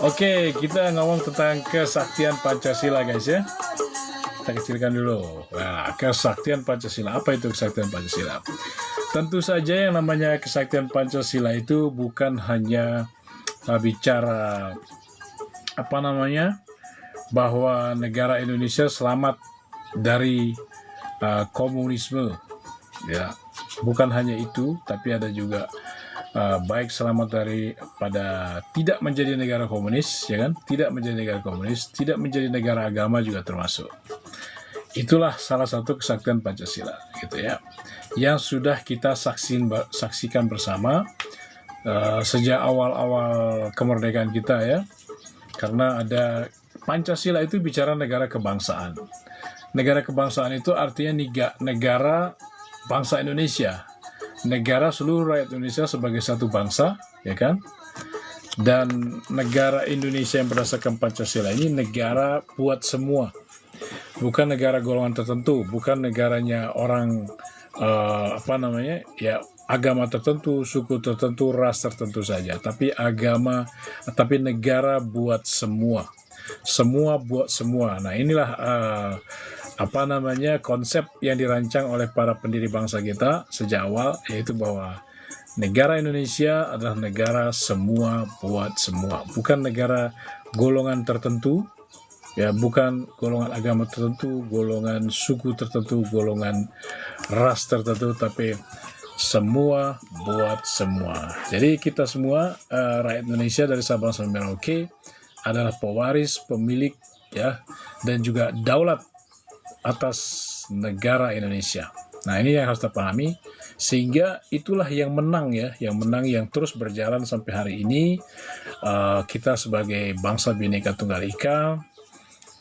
Oke, kita ngomong tentang kesaktian Pancasila guys ya. Kita kecilkan dulu. Nah, kesaktian Pancasila. Apa itu kesaktian Pancasila? Tentu saja yang namanya kesaktian Pancasila itu bukan hanya bicara bahwa negara Indonesia selamat dari komunisme, ya. Bukan hanya itu, tapi ada juga baik selamat pada tidak menjadi negara komunis, ya kan? Tidak menjadi negara komunis, tidak menjadi negara agama juga termasuk. Itulah salah satu kesaktian Pancasila, gitu ya, yang sudah kita saksikan bersama sejak awal-awal kemerdekaan kita ya. Karena ada Pancasila itu bicara negara kebangsaan. Negara kebangsaan itu artinya negara bangsa Indonesia, negara seluruh rakyat Indonesia sebagai satu bangsa, ya kan? Dan negara Indonesia yang berdasarkan Pancasila ini negara buat semua, bukan negara golongan tertentu, bukan negaranya orang agama tertentu, suku tertentu, ras tertentu saja, tapi negara buat semua, semua buat semua. Nah, inilah konsep yang dirancang oleh para pendiri bangsa kita sejak awal, yaitu bahwa negara Indonesia adalah negara semua buat semua, bukan negara golongan tertentu, ya, bukan golongan agama tertentu, golongan suku tertentu, golongan ras tertentu, tapi semua buat semua. Jadi kita semua rakyat Indonesia dari Sabang sampai Merauke adalah pewaris, pemilik, ya, dan juga daulat atas negara Indonesia. Nah, ini yang harus kita pahami, sehingga itulah yang menang ya, yang terus berjalan sampai hari ini. Kita sebagai bangsa Bhinneka Tunggal Ika,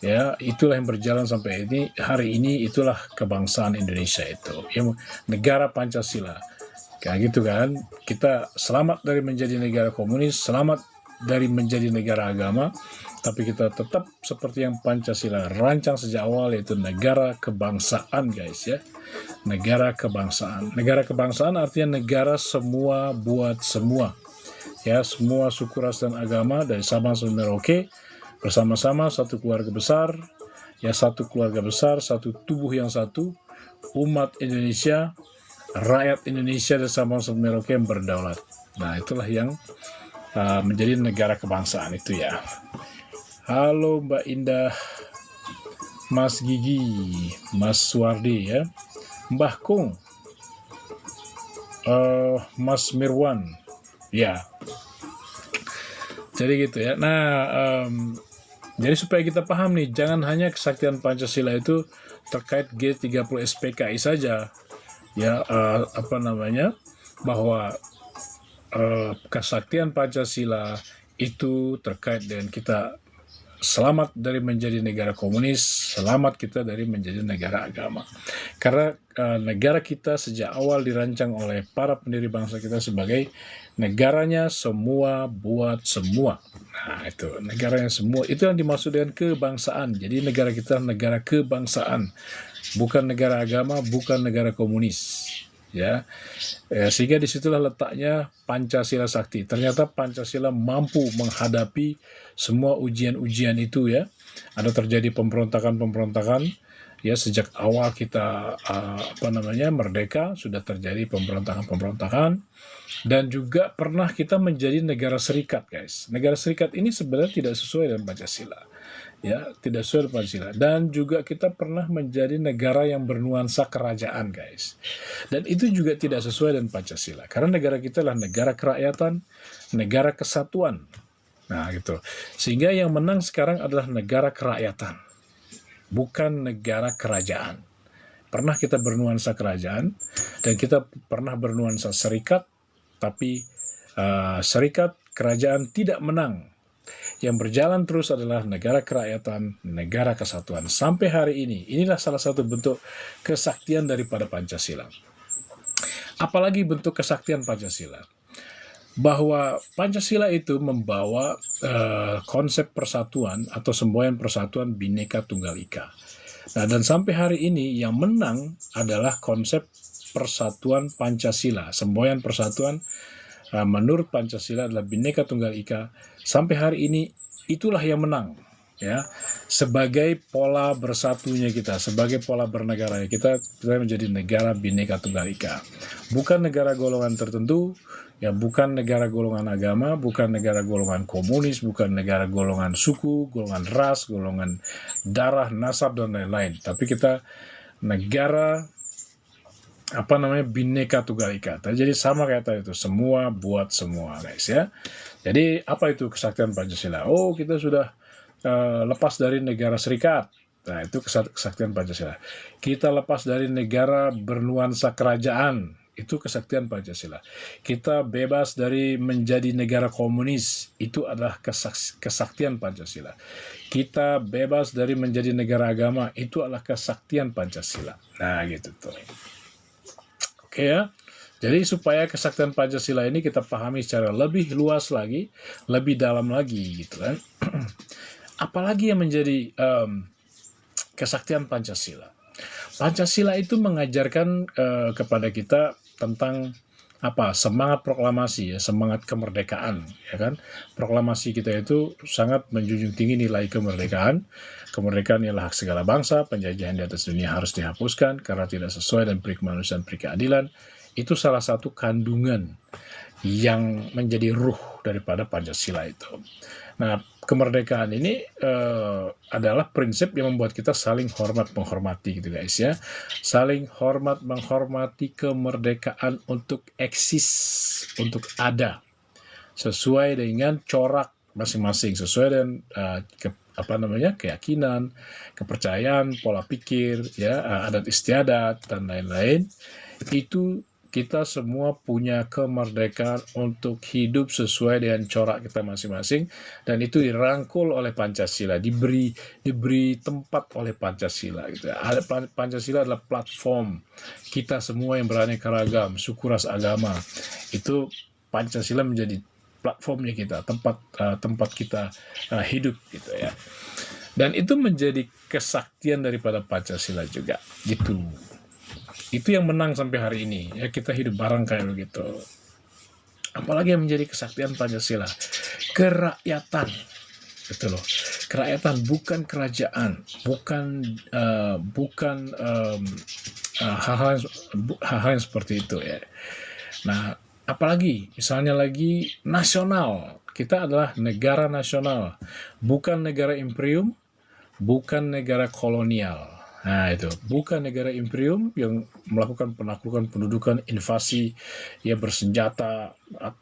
ya, itulah yang berjalan sampai hari ini, itulah kebangsaan Indonesia itu, yang negara Pancasila. Kayak gitu kan, kita selamat dari menjadi negara komunis, selamat dari menjadi negara agama, tapi kita tetap seperti yang Pancasila rancang sejak awal, yaitu negara kebangsaan guys ya. Negara kebangsaan. Negara kebangsaan artinya negara semua buat semua. Ya, semua suku, ras, dan agama dari Sabang sampai Merauke bersama-sama satu keluarga besar, ya, satu keluarga besar, satu tubuh yang satu, umat Indonesia, rakyat Indonesia dari Sabang sampai Merauke yang berdaulat. Nah, itulah yang menjadi negara kebangsaan itu ya. Halo Mbak Indah, Mas Gigi, Mas Suwardi ya, Mbah Kung, Mas Mirwan, ya. Jadi gitu ya. Nah, jadi supaya kita paham nih, jangan hanya kesaktian Pancasila itu terkait G30 SPKI saja, ya, bahwa kesaktian Pancasila itu terkait dengan kita selamat dari menjadi negara komunis, selamat kita dari menjadi negara agama. Karena negara kita sejak awal dirancang oleh para pendiri bangsa kita sebagai negaranya semua buat semua. Nah, itu negaranya semua, itu yang dimaksud dengan kebangsaan. Jadi negara kita negara kebangsaan, bukan negara agama, bukan negara komunis. Ya, sehingga disitulah letaknya Pancasila Sakti. Ternyata Pancasila mampu menghadapi semua ujian-ujian itu ya. Ada terjadi pemberontakan-pemberontakan ya, sejak awal kita merdeka sudah terjadi pemberontakan-pemberontakan, dan juga pernah kita menjadi negara serikat guys. Negara serikat ini sebenarnya tidak sesuai dengan Pancasila. Ya, tidak sesuai dengan Pancasila. Dan juga kita pernah menjadi negara yang bernuansa kerajaan guys. Dan itu juga tidak sesuai dengan Pancasila. Karena negara kita adalah negara kerakyatan, negara kesatuan. Nah gitu. Sehingga yang menang sekarang adalah negara kerakyatan, bukan negara kerajaan. Pernah kita bernuansa kerajaan, dan kita pernah bernuansa serikat, tapi serikat kerajaan tidak menang. Yang berjalan terus adalah negara kerakyatan, negara kesatuan. Sampai hari ini, inilah salah satu bentuk kesaktian daripada Pancasila. Apalagi bentuk kesaktian Pancasila, bahwa Pancasila itu membawa konsep persatuan atau semboyan persatuan Bhinneka Tunggal Ika. Nah, dan sampai hari ini yang menang adalah konsep persatuan Pancasila, semboyan persatuan menurut Pancasila adalah Bhinneka Tunggal Ika. Sampai hari ini itulah yang menang, ya, sebagai pola bersatunya kita, sebagai pola bernegara kita menjadi negara Bhinneka Tunggal Ika, bukan negara golongan tertentu, ya, bukan negara golongan agama, bukan negara golongan komunis, bukan negara golongan suku, golongan ras, golongan darah, nasab, dan lain-lain, tapi kita negara Bhinneka Tunggal Ika. Jadi sama kayak tadi itu, semua buat semua, guys, ya. Jadi apa itu kesaktian Pancasila? Oh, kita sudah lepas dari negara serikat. Nah, itu kesaktian Pancasila. Kita lepas dari negara bernuansa kerajaan. Itu kesaktian Pancasila. Kita bebas dari menjadi negara komunis. Itu adalah kesaktian Pancasila. Kita bebas dari menjadi negara agama. Itu adalah kesaktian Pancasila. Nah, gitu tuh. Oke, ya. Jadi supaya kesaktian Pancasila ini kita pahami secara lebih luas lagi, lebih dalam lagi, gitu kan. Apalagi yang menjadi kesaktian Pancasila. Pancasila itu mengajarkan kepada kita tentang semangat proklamasi, ya, semangat kemerdekaan, ya kan. Proklamasi kita itu sangat menjunjung tinggi nilai kemerdekaan. Kemerdekaan ialah hak segala bangsa, penjajahan di atas dunia harus dihapuskan karena tidak sesuai dengan peri kemanusiaan, peri keadilan. Itu salah satu kandungan yang menjadi ruh daripada Pancasila itu. Nah, kemerdekaan ini adalah prinsip yang membuat kita saling hormat menghormati, gitu, guys, ya. Saling hormat menghormati kemerdekaan untuk eksis, untuk ada sesuai dengan corak masing-masing, sesuai dengan keyakinan, kepercayaan, pola pikir, ya, adat istiadat dan lain-lain. Itu kita semua punya kemerdekaan untuk hidup sesuai dengan corak kita masing-masing, dan itu dirangkul oleh Pancasila, diberi tempat oleh Pancasila, gitu. Pancasila adalah platform kita semua yang beraneka ragam, suku, ras, agama. Itu Pancasila menjadi platformnya kita, tempat kita hidup, gitu, ya. Dan itu menjadi kesaktian daripada Pancasila juga, gitu. Itu yang menang sampai hari ini, ya, kita hidup bareng kayak begitu. Apalagi yang menjadi kesaktian Pancasila, kerakyatan, gitu loh. Kerakyatan, bukan kerajaan, bukan hal-hal yang seperti itu, ya. Nah, apalagi misalnya lagi nasional, kita adalah negara nasional, bukan negara imperium, bukan negara kolonial. Nah, itu bukan negara imperium yang melakukan penaklukan, pendudukan, invasi, ya, bersenjata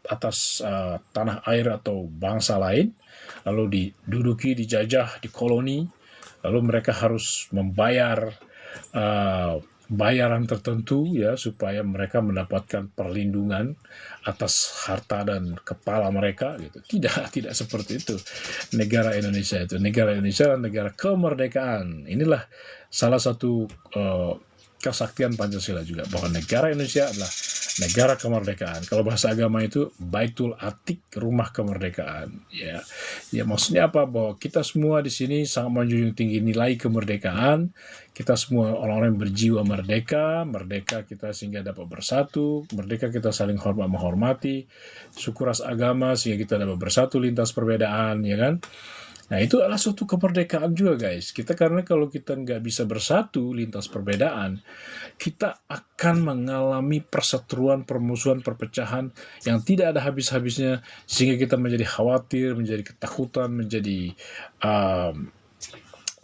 atas tanah air atau bangsa lain, lalu diduduki, dijajah, dikoloni, lalu mereka harus membayar bayaran tertentu, ya, supaya mereka mendapatkan perlindungan atas harta dan kepala mereka, gitu. Tidak seperti itu negara Indonesia itu. Negara Indonesia adalah negara kemerdekaan. Inilah salah satu kesaktian Pancasila juga, bahwa negara Indonesia adalah negara kemerdekaan. Kalau bahasa agama itu Baitul Atik, rumah kemerdekaan, ya. Ya, maksudnya apa? Bahwa kita semua di sini sangat menjunjung tinggi nilai kemerdekaan. Kita semua orang-orang yang berjiwa merdeka kita sehingga dapat bersatu, merdeka kita saling hormat menghormati, suku, ras, agama, sehingga kita dapat bersatu lintas perbedaan, ya kan. Nah, itu adalah suatu kemerdekaan juga, guys. Karena kalau kita nggak bisa bersatu lintas perbedaan, kita akan mengalami perseteruan, permusuhan, perpecahan yang tidak ada habis-habisnya, sehingga kita menjadi khawatir, menjadi ketakutan, menjadi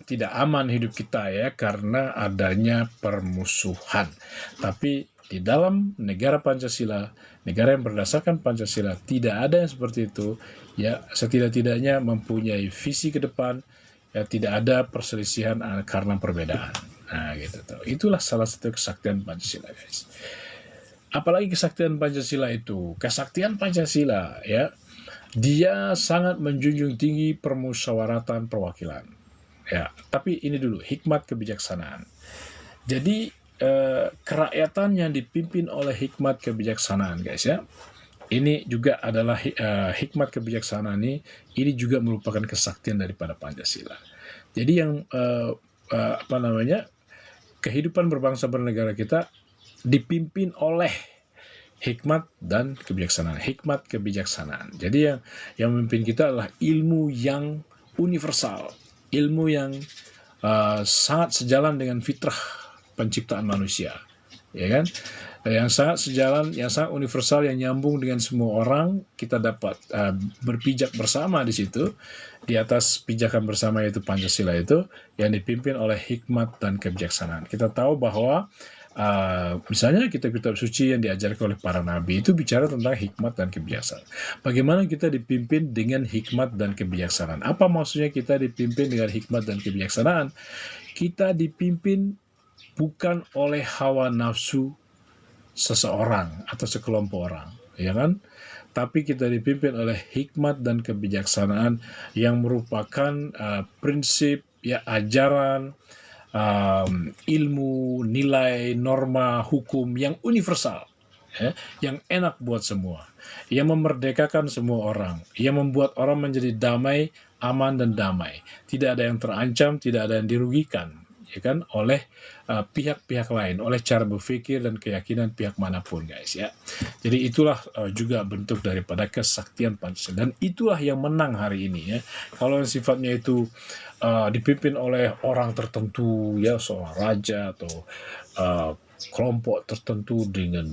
tidak aman hidup kita, ya, karena adanya permusuhan. Tapi di dalam negara Pancasila, negara yang berdasarkan Pancasila, tidak ada yang seperti itu, ya. Setidak-tidaknya mempunyai visi ke depan, ya, tidak ada perselisihan karena perbedaan. Nah, gitu tuh. Itulah salah satu kesaktian Pancasila, guys. Apalagi kesaktian Pancasila itu, kesaktian Pancasila, ya, dia sangat menjunjung tinggi permusyawaratan perwakilan, ya. Tapi ini dulu, hikmat kebijaksanaan. Jadi kerakyatan yang dipimpin oleh hikmat kebijaksanaan, guys, ya. Ini juga adalah hikmat kebijaksanaan ini juga merupakan kesaktian daripada Pancasila. Jadi yang kehidupan berbangsa bernegara kita dipimpin oleh hikmat dan kebijaksanaan. Hikmat kebijaksanaan. Jadi yang memimpin kita adalah ilmu yang universal, ilmu yang sangat sejalan dengan fitrah penciptaan manusia, ya kan? Yang sangat sejalan, yang sangat universal, yang nyambung dengan semua orang. Kita dapat berpijak bersama di situ, di atas pijakan bersama yaitu Pancasila itu, yang dipimpin oleh hikmat dan kebijaksanaan. Kita tahu bahwa misalnya kitab-kitab suci yang diajarkan oleh para nabi itu bicara tentang hikmat dan kebijaksanaan. Bagaimana kita dipimpin dengan hikmat dan kebijaksanaan? Apa maksudnya kita dipimpin dengan hikmat dan kebijaksanaan? Kita dipimpin bukan oleh hawa nafsu seseorang atau sekelompok orang, ya kan? Tapi kita dipimpin oleh hikmat dan kebijaksanaan yang merupakan prinsip, ya, ajaran, ilmu, nilai, norma, hukum yang universal, ya, yang enak buat semua, yang memerdekakan semua orang, yang membuat orang menjadi damai, aman dan damai. Tidak ada yang terancam, tidak ada yang dirugikan, ya kan, oleh pihak-pihak lain, oleh cara berpikir dan keyakinan pihak manapun, guys, ya. Jadi itulah juga bentuk daripada kesaktian Pancasila, dan itulah yang menang hari ini, ya. Kalau yang sifatnya itu dipimpin oleh orang tertentu, ya, seorang raja atau kelompok tertentu dengan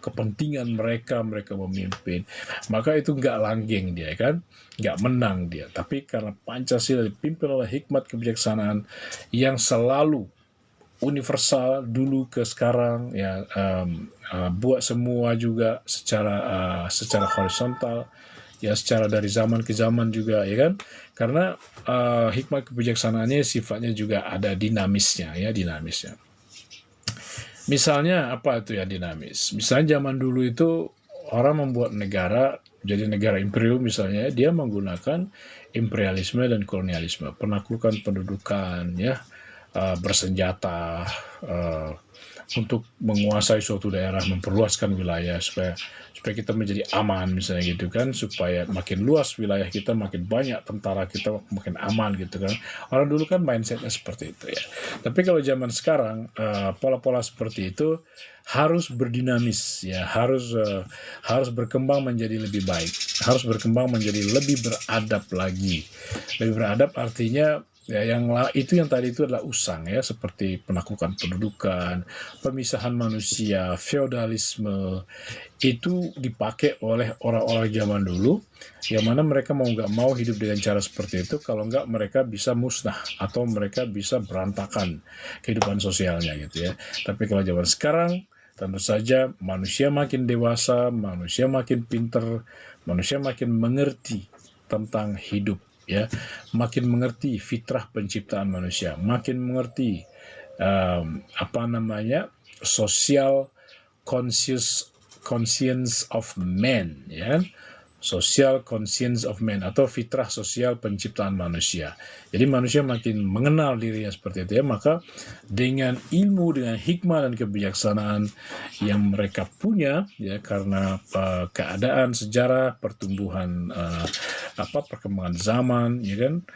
kepentingan mereka memimpin, maka itu nggak langgeng dia, kan, nggak menang dia. Tapi karena Pancasila dipimpin oleh hikmat kebijaksanaan yang selalu universal dulu ke sekarang, ya, buat semua juga secara horizontal, ya, secara dari zaman ke zaman juga, ya kan, karena hikmat kebijaksanaannya sifatnya juga ada dinamisnya, ya, dinamisnya. Misalnya apa itu ya dinamis? Misalnya zaman dulu itu orang membuat negara, jadi negara imperium misalnya, dia menggunakan imperialisme dan kolonialisme, penaklukan pendudukan, ya, bersenjata untuk menguasai suatu daerah, memperluaskan wilayah supaya kita menjadi aman misalnya gitu kan, supaya makin luas wilayah kita, makin banyak tentara kita, makin aman gitu kan. Orang dulu kan mindsetnya seperti itu, ya. Tapi kalau zaman sekarang pola-pola seperti itu harus berdinamis, ya, harus berkembang menjadi lebih baik, harus berkembang menjadi lebih beradab lagi. Lebih beradab artinya, ya, yang tadi itu adalah usang, ya, seperti penaklukan pendudukan, pemisahan manusia, feodalisme, itu dipakai oleh orang-orang zaman dulu, yang mana mereka mau nggak mau hidup dengan cara seperti itu, kalau nggak mereka bisa musnah atau mereka bisa berantakan kehidupan sosialnya gitu, ya. Tapi kalau zaman sekarang, tentu saja manusia makin dewasa, manusia makin pinter, manusia makin mengerti tentang hidup, ya, makin mengerti fitrah penciptaan manusia, makin mengerti social conscience of man, ya, social conscience of man, atau fitrah sosial penciptaan manusia. Jadi manusia makin mengenal dirinya seperti itu, ya. Maka dengan ilmu, dengan hikmah dan kebijaksanaan yang mereka punya, ya, karena keadaan sejarah, pertumbuhan perkembangan zaman, ya kan,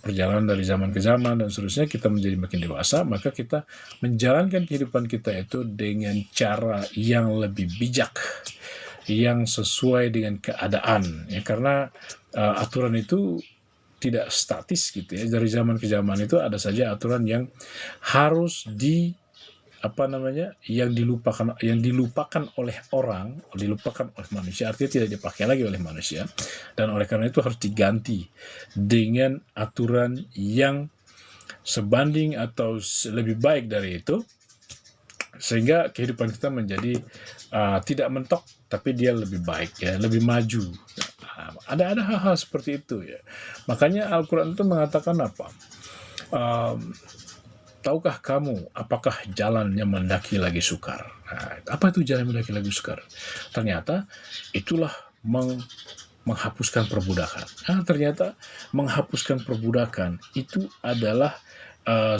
perjalanan dari zaman ke zaman dan seterusnya, kita menjadi makin dewasa, maka kita menjalankan kehidupan kita itu dengan cara yang lebih bijak, yang sesuai dengan keadaan, ya, karena aturan itu tidak statis gitu, ya. Dari zaman ke zaman itu ada saja aturan yang harus yang dilupakan oleh orang, dilupakan oleh manusia, artinya tidak dipakai lagi oleh manusia, dan oleh karena itu harus diganti dengan aturan yang sebanding atau lebih baik dari itu, sehingga kehidupan kita menjadi tidak mentok, tapi dia lebih baik, ya, lebih maju. Ada hal-hal seperti itu, ya. Makanya Al-Quran itu mengatakan apa? Tahukah kamu apakah jalannya mendaki lagi sukar? Nah, apa itu jalan mendaki lagi sukar? Ternyata itulah menghapuskan perbudakan. Ternyata menghapuskan perbudakan itu adalah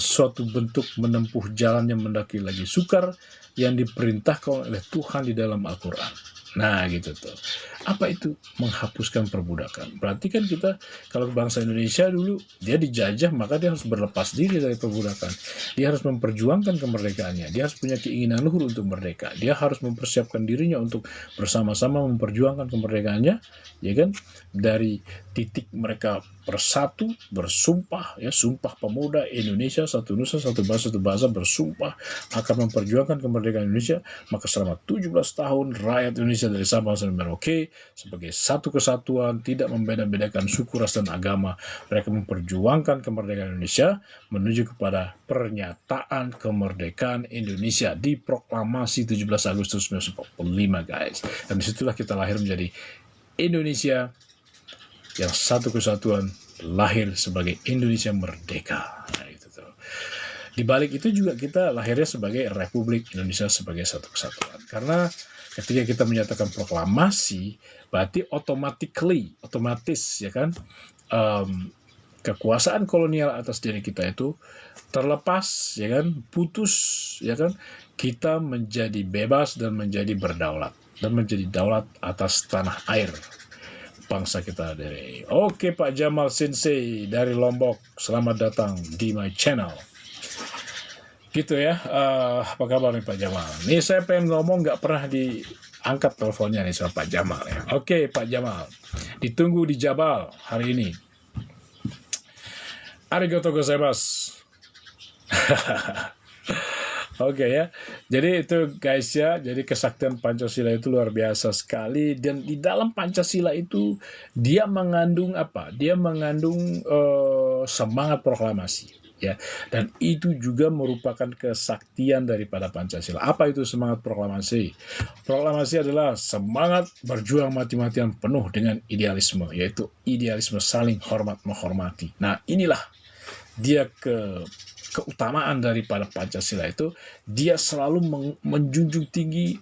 suatu bentuk menempuh jalan yang mendaki lagi sukar yang diperintahkan oleh Tuhan di dalam Al-Quran. Nah gitu tuh. Apa itu menghapuskan perbudakan? Berarti kan kita, kalau bangsa Indonesia dulu, dia dijajah, maka dia harus berlepas diri dari perbudakan. Dia harus memperjuangkan kemerdekaannya. Dia harus punya keinginan luhur untuk merdeka. Dia harus mempersiapkan dirinya untuk bersama-sama memperjuangkan kemerdekaannya, ya kan? Dari titik mereka bersatu, bersumpah, ya, Sumpah Pemuda Indonesia, satu nusa, satu bahasa, bersumpah akan memperjuangkan kemerdekaan Indonesia. Maka selama 17 tahun rakyat Indonesia dari Sabang sampai Merauke sebagai satu kesatuan, tidak membeda-bedakan suku, ras, dan agama, mereka memperjuangkan kemerdekaan Indonesia menuju kepada pernyataan kemerdekaan Indonesia di proklamasi 17 Agustus 1945, guys. Dan disitulah kita lahir menjadi Indonesia yang satu kesatuan, lahir sebagai Indonesia merdeka. Nah, itu tuh. Di balik itu juga kita lahirnya sebagai Republik Indonesia sebagai satu kesatuan. Karena ketika kita menyatakan proklamasi, berarti otomatis, ya kan, kekuasaan kolonial atas diri kita itu terlepas, ya kan, putus, ya kan, kita menjadi bebas dan menjadi berdaulat dan menjadi daulat atas tanah air bangsa kita dari. Oke, Pak Jamal Sensei dari Lombok, selamat datang di my channel. Gitu ya. Apa kabar nih Pak Jamal? Nih saya pengen ngomong, nggak pernah diangkat teleponnya nih sama Pak Jamal ya. Oke Pak Jamal, ditunggu di Jabal hari ini. Arigatou gozaimasu. Oke ya, jadi itu guys ya, jadi kesaktian Pancasila itu luar biasa sekali, dan di dalam Pancasila itu dia mengandung apa? Dia mengandung semangat proklamasi. Ya, dan itu juga merupakan kesaktian daripada Pancasila. Apa itu semangat proklamasi? Proklamasi adalah semangat berjuang mati-matian penuh dengan idealisme, yaitu idealisme saling hormat menghormati. Nah, inilah dia keutamaan daripada Pancasila itu. Dia selalu menjunjung tinggi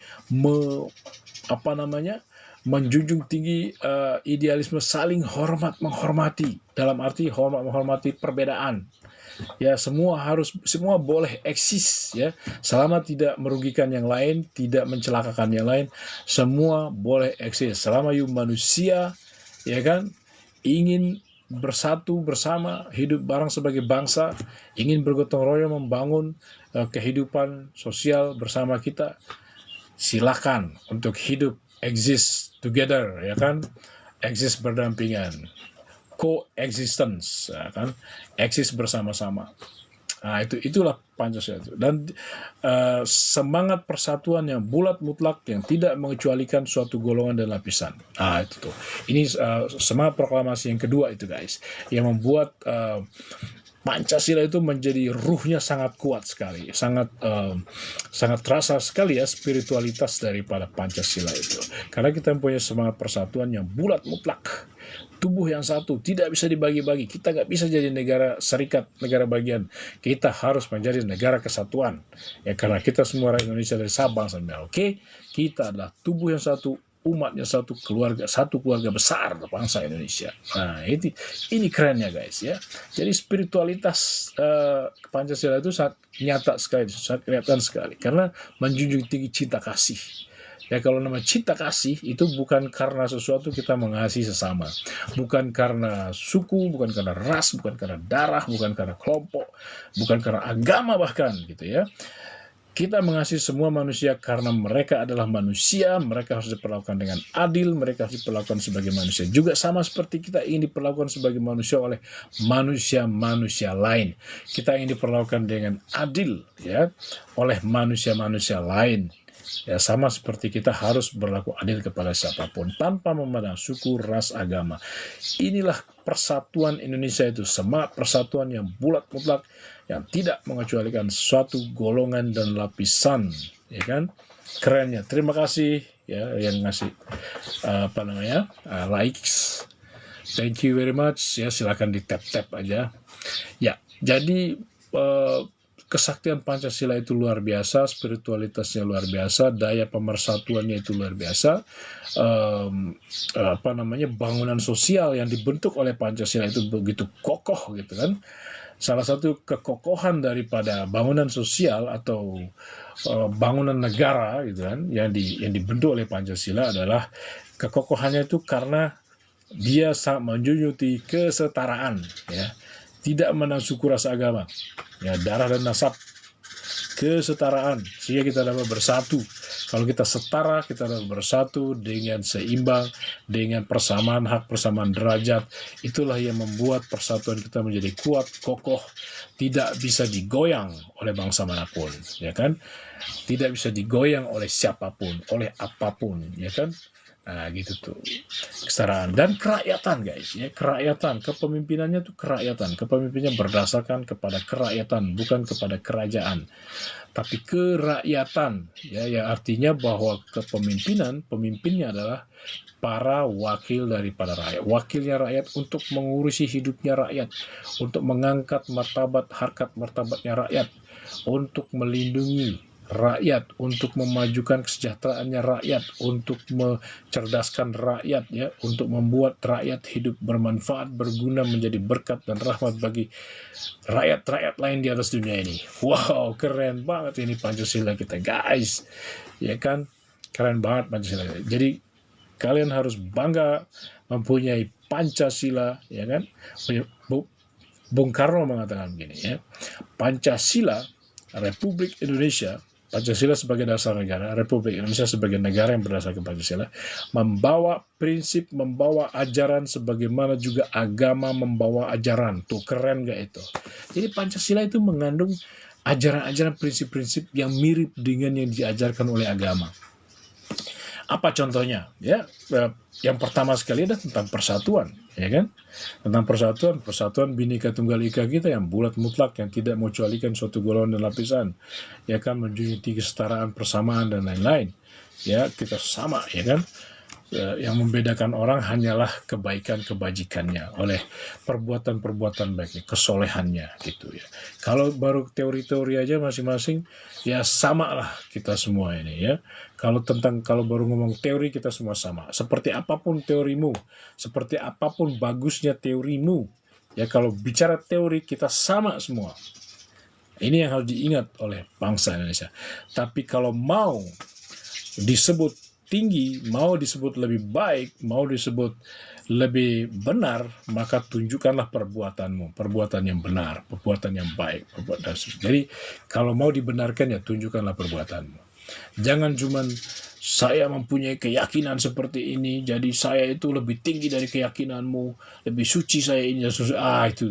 menjunjung tinggi idealisme saling hormat menghormati, dalam arti hormat menghormati perbedaan. Ya, semua boleh eksis ya, selama tidak merugikan yang lain, tidak mencelakakan yang lain, semua boleh eksis selama manusia, ya kan, ingin bersatu bersama, hidup bareng sebagai bangsa, ingin bergotong royong membangun kehidupan sosial bersama kita. Silakan untuk hidup, exist together, ya kan, exist berdampingan, coexistence, ya kan, eksis bersama-sama. Nah, itulah Pancasila itu. Dan semangat persatuan yang bulat mutlak, yang tidak mengecualikan suatu golongan dan lapisan. Nah, itu tuh. Ini semangat proklamasi yang kedua itu, guys, yang membuat Pancasila itu menjadi ruhnya sangat kuat sekali, sangat terasa sekali ya spiritualitas daripada Pancasila itu. Karena kita mempunyai semangat persatuan yang bulat mutlak, tubuh yang satu, tidak bisa dibagi-bagi. Kita nggak bisa jadi negara serikat, negara bagian. Kita harus menjadi negara kesatuan. Ya, karena kita semua rakyat Indonesia dari Sabang sampai Merauke, kita adalah tubuh yang satu, umatnya satu keluarga besar bangsa Indonesia. Nah, ini kerennya guys ya. Jadi spiritualitas Pancasila itu sangat nyata sekali, sangat kelihatan sekali, karena menjunjung tinggi cinta kasih. Ya, kalau nama cinta kasih itu bukan karena sesuatu kita mengasihi sesama, bukan karena suku, bukan karena ras, bukan karena darah, bukan karena kelompok, bukan karena agama bahkan, gitu ya. Kita mengasihi semua manusia karena mereka adalah manusia, mereka harus diperlakukan dengan adil, mereka harus diperlakukan sebagai manusia. Juga sama seperti kita ingin diperlakukan sebagai manusia oleh manusia-manusia lain. Kita ingin diperlakukan dengan adil ya oleh manusia-manusia lain. Ya, sama seperti kita harus berlaku adil kepada siapapun tanpa memandang suku, ras, agama. Inilah persatuan Indonesia itu, semangat persatuan yang bulat mutlak, yang tidak mengecualikan suatu golongan dan lapisan, ya kan? Kerennya. Terima kasih ya yang ngasih likes. Thank you very much ya, silakan di tap aja. Ya, jadi kesaktian Pancasila itu luar biasa, spiritualitasnya luar biasa, daya pemersatuannya itu luar biasa. Bangunan sosial yang dibentuk oleh Pancasila itu begitu kokoh gitu kan. Salah satu kekokohan daripada bangunan sosial atau bangunan negara gitu kan yang dibentuk oleh Pancasila adalah kekokohannya itu karena dia sangat menjunjung tinggi kesetaraan, ya, tidak memandang suku ras agama, ya, darah dan nasab, kesetaraan, sehingga kita dapat bersatu. Kalau kita setara, kita dapat bersatu dengan seimbang, dengan persamaan hak, persamaan derajat. Itulah yang membuat persatuan kita menjadi kuat, kokoh, tidak bisa digoyang oleh bangsa manapun, ya kan? Tidak bisa digoyang oleh siapapun, oleh apapun, ya kan? Nah, gitu tuh. Kesetaraan dan kerakyatan, guys, ya. Kerakyatan, kepemimpinannya tuh kerakyatan. Kepemimpinannya berdasarkan kepada kerakyatan, bukan kepada kerajaan. Tapi kerakyatan, ya, yang artinya bahwa pemimpinnya adalah para wakil daripada rakyat. Wakilnya rakyat untuk mengurusi hidupnya rakyat, untuk mengangkat martabat, harkat martabatnya rakyat, untuk melindungi rakyat, untuk memajukan kesejahteraannya rakyat, untuk mencerdaskan rakyat, ya, untuk membuat rakyat hidup bermanfaat, berguna, menjadi berkat dan rahmat bagi rakyat-rakyat lain di atas dunia ini. Wow, keren banget ini Pancasila kita, guys. Ya kan? Keren banget Pancasila. Jadi kalian harus bangga mempunyai Pancasila, ya kan? Bung Karno mengatakan begini, ya. Pancasila, Republik Indonesia, Pancasila sebagai dasar negara, Republik Indonesia sebagai negara yang berdasarkan Pancasila, membawa prinsip, membawa ajaran, sebagaimana juga agama membawa ajaran. Tuh, keren gak itu? Jadi Pancasila itu mengandung ajaran-ajaran, prinsip-prinsip yang mirip dengan yang diajarkan oleh agama. Apa contohnya? Ya, yang pertama sekali adalah tentang persatuan, ya kan? Tentang persatuan Bhinneka Tunggal Ika kita yang bulat mutlak, yang tidak mengecualikan suatu golongan dan lapisan, ya kan, menjunjung tinggi kesetaraan, persamaan dan lain-lain. Ya, kita sama, ya kan? Yang membedakan orang hanyalah kebaikan kebajikannya, oleh perbuatan-perbuatan baiknya, kesolehannya, gitu ya. Kalau baru teori-teori aja masing-masing, ya sama lah kita semua ini, ya. Kalau baru ngomong teori, kita semua sama. Seperti apapun teorimu, seperti apapun bagusnya teorimu, ya, kalau bicara teori kita sama semua. Ini yang harus diingat oleh bangsa Indonesia. Tapi kalau mau disebut tinggi, mau disebut lebih baik, mau disebut lebih benar, maka tunjukkanlah perbuatanmu, perbuatan yang benar, perbuatan yang baik, perbuatan. Jadi kalau mau dibenarkan, ya tunjukkanlah perbuatanmu. Jangan cuman saya mempunyai keyakinan seperti ini, jadi saya itu lebih tinggi dari keyakinanmu, lebih suci saya ini, itu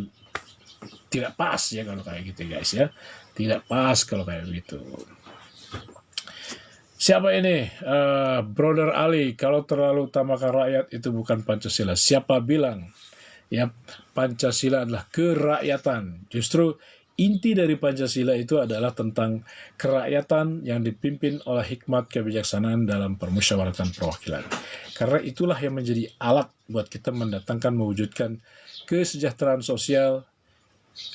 tidak pas, ya, kalau kayak gitu, guys, ya. Tidak pas kalau kayak gitu. Siapa ini? Brother Ali, kalau terlalu utamakan rakyat itu bukan Pancasila. Siapa bilang? Ya, Pancasila adalah kerakyatan. Justru inti dari Pancasila itu adalah tentang kerakyatan yang dipimpin oleh hikmat kebijaksanaan dalam permusyawaratan perwakilan. Karena itulah yang menjadi alat buat kita mendatangkan, mewujudkan kesejahteraan sosial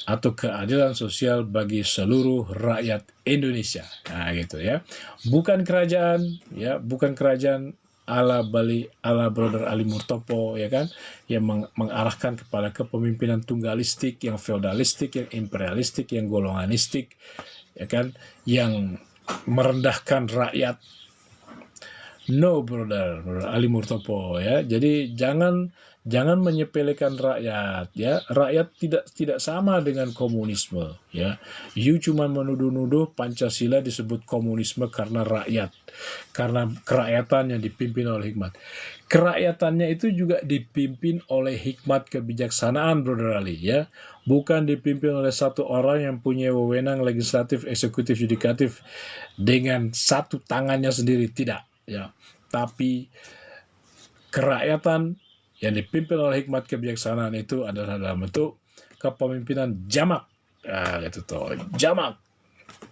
atau keadilan sosial bagi seluruh rakyat Indonesia. Nah, gitu, ya. Bukan kerajaan, ya, bukan kerajaan ala Brother Ali Murtopo, ya kan, yang mengarahkan kepada kepemimpinan tunggalistik, yang feodalistik, yang imperialistik, yang golonganistik, ya kan, yang merendahkan rakyat. No, Brother Ali Murtopo, ya. Jadi jangan menyepelekan rakyat, ya. Rakyat tidak sama dengan komunisme, ya. You cuma menuduh-nuduh Pancasila disebut komunisme karena rakyat, karena kerakyatan yang dipimpin oleh hikmat. Kerakyatannya itu juga dipimpin oleh hikmat kebijaksanaan, Brother Ali, ya. Bukan dipimpin oleh satu orang yang punya wewenang legislatif, eksekutif, yudikatif dengan satu tangannya sendiri, tidak, ya. Tapi kerakyatan yang dipimpin oleh hikmat kebijaksanaan itu adalah dalam bentuk kepemimpinan jamak, gitu tuh, jamak,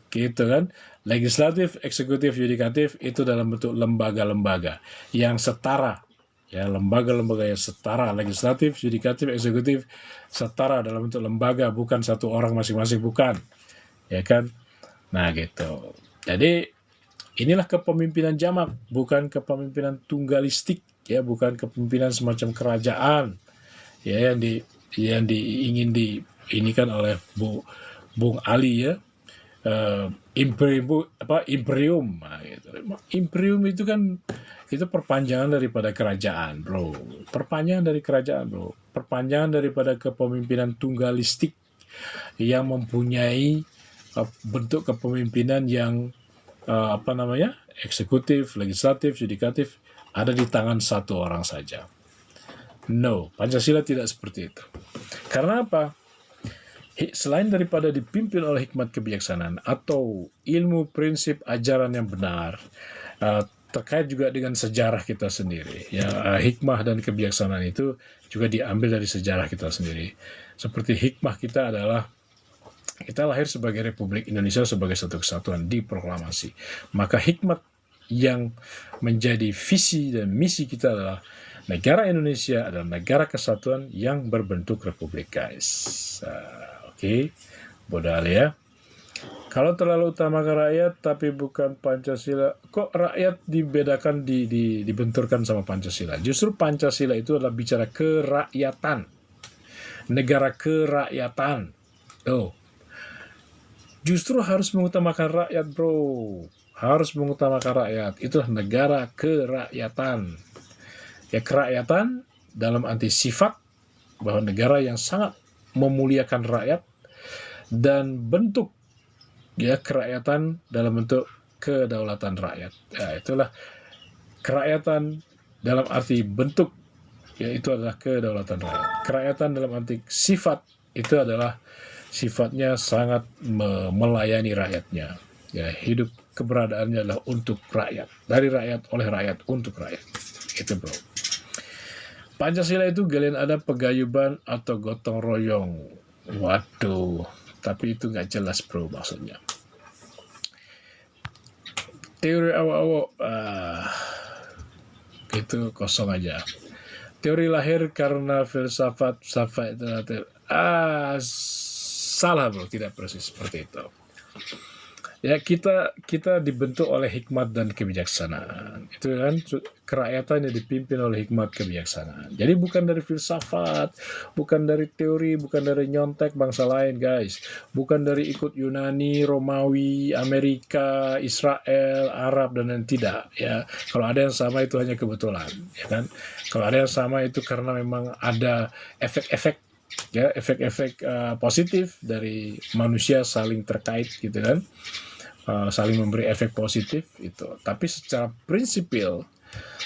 gitu kan. Legislatif, eksekutif, yudikatif itu dalam bentuk lembaga-lembaga yang setara, ya, lembaga-lembaga yang setara, legislatif, yudikatif, eksekutif setara dalam bentuk lembaga, bukan satu orang masing-masing, bukan. ya kan? Nah gitu. Jadi inilah kepemimpinan jamak, bukan kepemimpinan tunggalistik, ya, bukan kepemimpinan semacam kerajaan, ya, ingin diinikan oleh Bung Ali, ya, imperium, nah, gitu. Imperium itu kan itu perpanjangan daripada kerajaan, bro. Perpanjangan dari kerajaan, bro. Perpanjangan daripada kepemimpinan tunggalistik yang mempunyai bentuk kepemimpinan yang eksekutif, legislatif, yudikatif ada di tangan satu orang saja. No, Pancasila tidak seperti itu. Karena apa? Selain daripada dipimpin oleh hikmat kebijaksanaan atau ilmu prinsip ajaran yang benar, terkait juga dengan sejarah kita sendiri. Ya, hikmah dan kebijaksanaan itu juga diambil dari sejarah kita sendiri. Seperti hikmah kita adalah kita lahir sebagai Republik Indonesia sebagai satu kesatuan di proklamasi. Maka hikmat yang menjadi visi dan misi kita adalah negara Indonesia adalah negara kesatuan yang berbentuk republik, guys. Oke, Bodal ya. Kalau terlalu utamakan rakyat tapi bukan Pancasila, kok rakyat dibedakan, dibenturkan sama Pancasila? Justru Pancasila itu adalah bicara kerakyatan, negara kerakyatan. Justru harus mengutamakan rakyat, bro. Harus mengutamakan rakyat. Itulah negara kerakyatan. Ya, kerakyatan dalam arti sifat bahwa negara yang sangat memuliakan rakyat, dan bentuk ya kerakyatan dalam bentuk kedaulatan rakyat. Ya, itulah kerakyatan dalam arti bentuk, yaitu adalah kedaulatan rakyat. Kerakyatan dalam arti sifat itu adalah sifatnya sangat melayani rakyatnya. Ya, hidup keberadaannya adalah untuk rakyat, dari rakyat, oleh rakyat, untuk rakyat. Itu, bro. Pancasila itu galian ada pegayuban atau gotong royong. Waduh, tapi itu nggak jelas, bro, maksudnya. Teori awal-awal itu kosong aja. Teori lahir karena filsafat itu salah, bro, tidak persis seperti itu. Ya, kita dibentuk oleh hikmat dan kebijaksanaan. Itu kan kerakyatan yang dipimpin oleh hikmat kebijaksanaan. Jadi bukan dari filsafat, bukan dari teori, bukan dari nyontek bangsa lain, guys. Bukan dari ikut Yunani, Romawi, Amerika, Israel, Arab, dan lain, tidak. Ya, kalau ada yang sama itu hanya kebetulan, ya kan? Kalau ada yang sama itu karena memang ada efek-efek, ya, efek-efek positif dari manusia saling terkait, gitu kan? Saling memberi efek positif itu. Tapi secara prinsipil,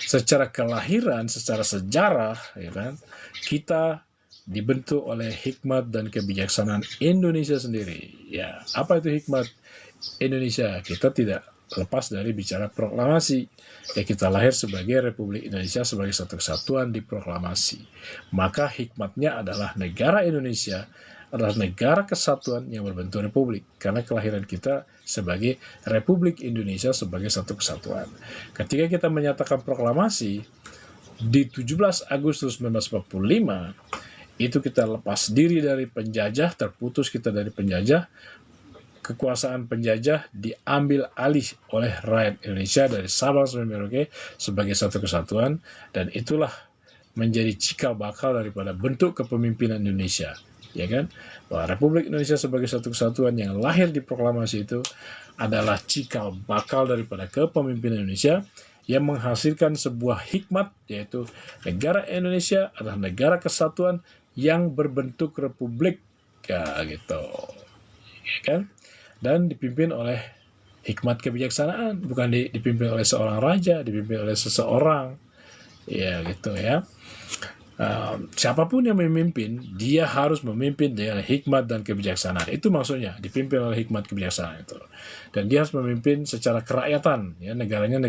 secara kelahiran, secara sejarah, ya kan, kita dibentuk oleh hikmat dan kebijaksanaan Indonesia sendiri. Ya, apa itu hikmat Indonesia? Kita tidak lepas dari bicara proklamasi. Ya, kita lahir sebagai Republik Indonesia sebagai satu kesatuan di proklamasi. Maka hikmatnya adalah negara Indonesia adalah negara kesatuan yang berbentuk republik, karena kelahiran kita sebagai Republik Indonesia sebagai satu kesatuan. Ketika kita menyatakan proklamasi di 17 Agustus 1945, itu kita lepas diri dari penjajah, terputus kita dari penjajah, kekuasaan penjajah diambil alih oleh rakyat Indonesia dari Sabang sampai Merauke sebagai satu kesatuan, dan itulah menjadi cikal bakal daripada bentuk kepemimpinan Indonesia. Ya kan, bahwa Republik Indonesia sebagai satu kesatuan yang lahir di proklamasi itu adalah cikal bakal daripada kepemimpinan Indonesia yang menghasilkan sebuah hikmat, yaitu negara Indonesia adalah negara kesatuan yang berbentuk republik, ya gitu, ya kan, dan dipimpin oleh hikmat kebijaksanaan, bukan dipimpin oleh seorang raja, dipimpin oleh seseorang, ya gitu ya. Siapapun yang memimpin, dia harus memimpin dengan hikmat dan kebijaksanaan. Itu maksudnya, dipimpin oleh hikmat kebijaksanaan itu. Dan dia harus memimpin secara kerakyatan. Ya, negaranya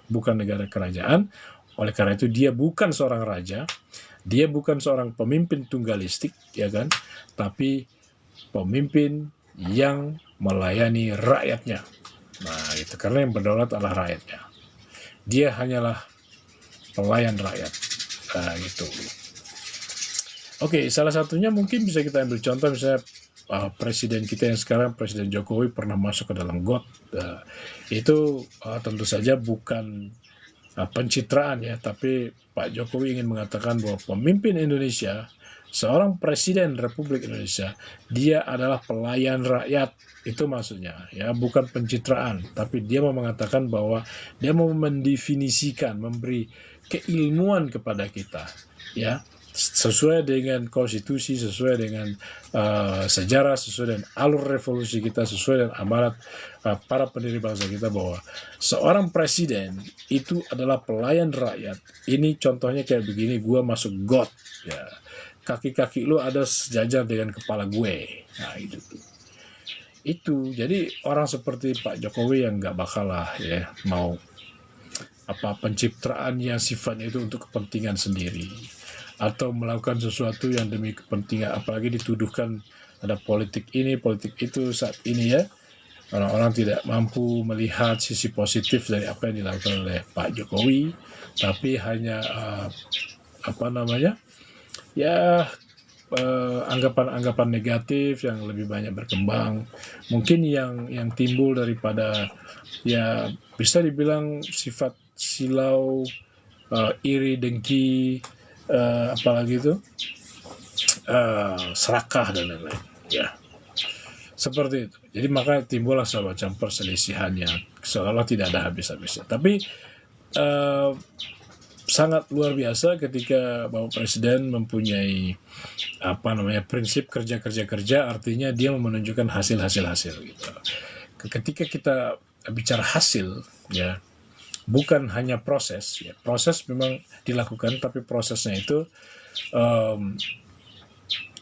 bukan negara kerajaan. Oleh karena itu dia bukan seorang raja, dia bukan seorang pemimpin tunggalistik, ya kan? Tapi pemimpin yang melayani rakyatnya. Nah, itu karena yang berdaulat adalah rakyatnya. Dia hanyalah pelayan rakyat. Nah, gitu. Oke, salah satunya mungkin bisa kita ambil contoh, misalnya presiden kita yang sekarang, Presiden Jokowi, pernah masuk ke dalam got. Itu tentu saja bukan pencitraan ya, tapi Pak Jokowi ingin mengatakan bahwa pemimpin Indonesia, seorang presiden Republik Indonesia, dia adalah pelayan rakyat. Itu maksudnya ya, bukan pencitraan, tapi dia mau mengatakan bahwa dia mau mendefinisikan, memberi keilmuan kepada kita ya, sesuai dengan konstitusi, sesuai dengan sejarah, sesuai dengan alur revolusi kita, sesuai dengan amanat para pendiri bangsa kita, bahwa seorang presiden itu adalah pelayan rakyat. Ini contohnya kayak begini, gua masuk got ya, kaki-kaki lu ada sejajar dengan kepala gue. Nah itu jadi orang seperti Pak Jokowi yang nggak bakal lah ya mau pencitraan yang sifatnya itu untuk kepentingan sendiri, atau melakukan sesuatu yang demi kepentingan, apalagi dituduhkan ada politik ini, politik itu saat ini ya. Orang-orang tidak mampu melihat sisi positif dari apa yang dilakukan oleh Pak Jokowi, tapi hanya anggapan-anggapan negatif yang lebih banyak berkembang. Mungkin yang timbul daripada ya bisa dibilang sifat silau, iri, dengki, apalagi itu serakah dan lain-lain ya, seperti itu. Jadi maka timbullah semacam perselisihan yang seolah tidak ada habis-habisnya. Tapi sangat luar biasa ketika Bapak Presiden mempunyai prinsip kerja, artinya dia menunjukkan hasil gitu. Ketika kita bicara hasil ya, bukan hanya proses ya. Proses memang dilakukan, tapi prosesnya itu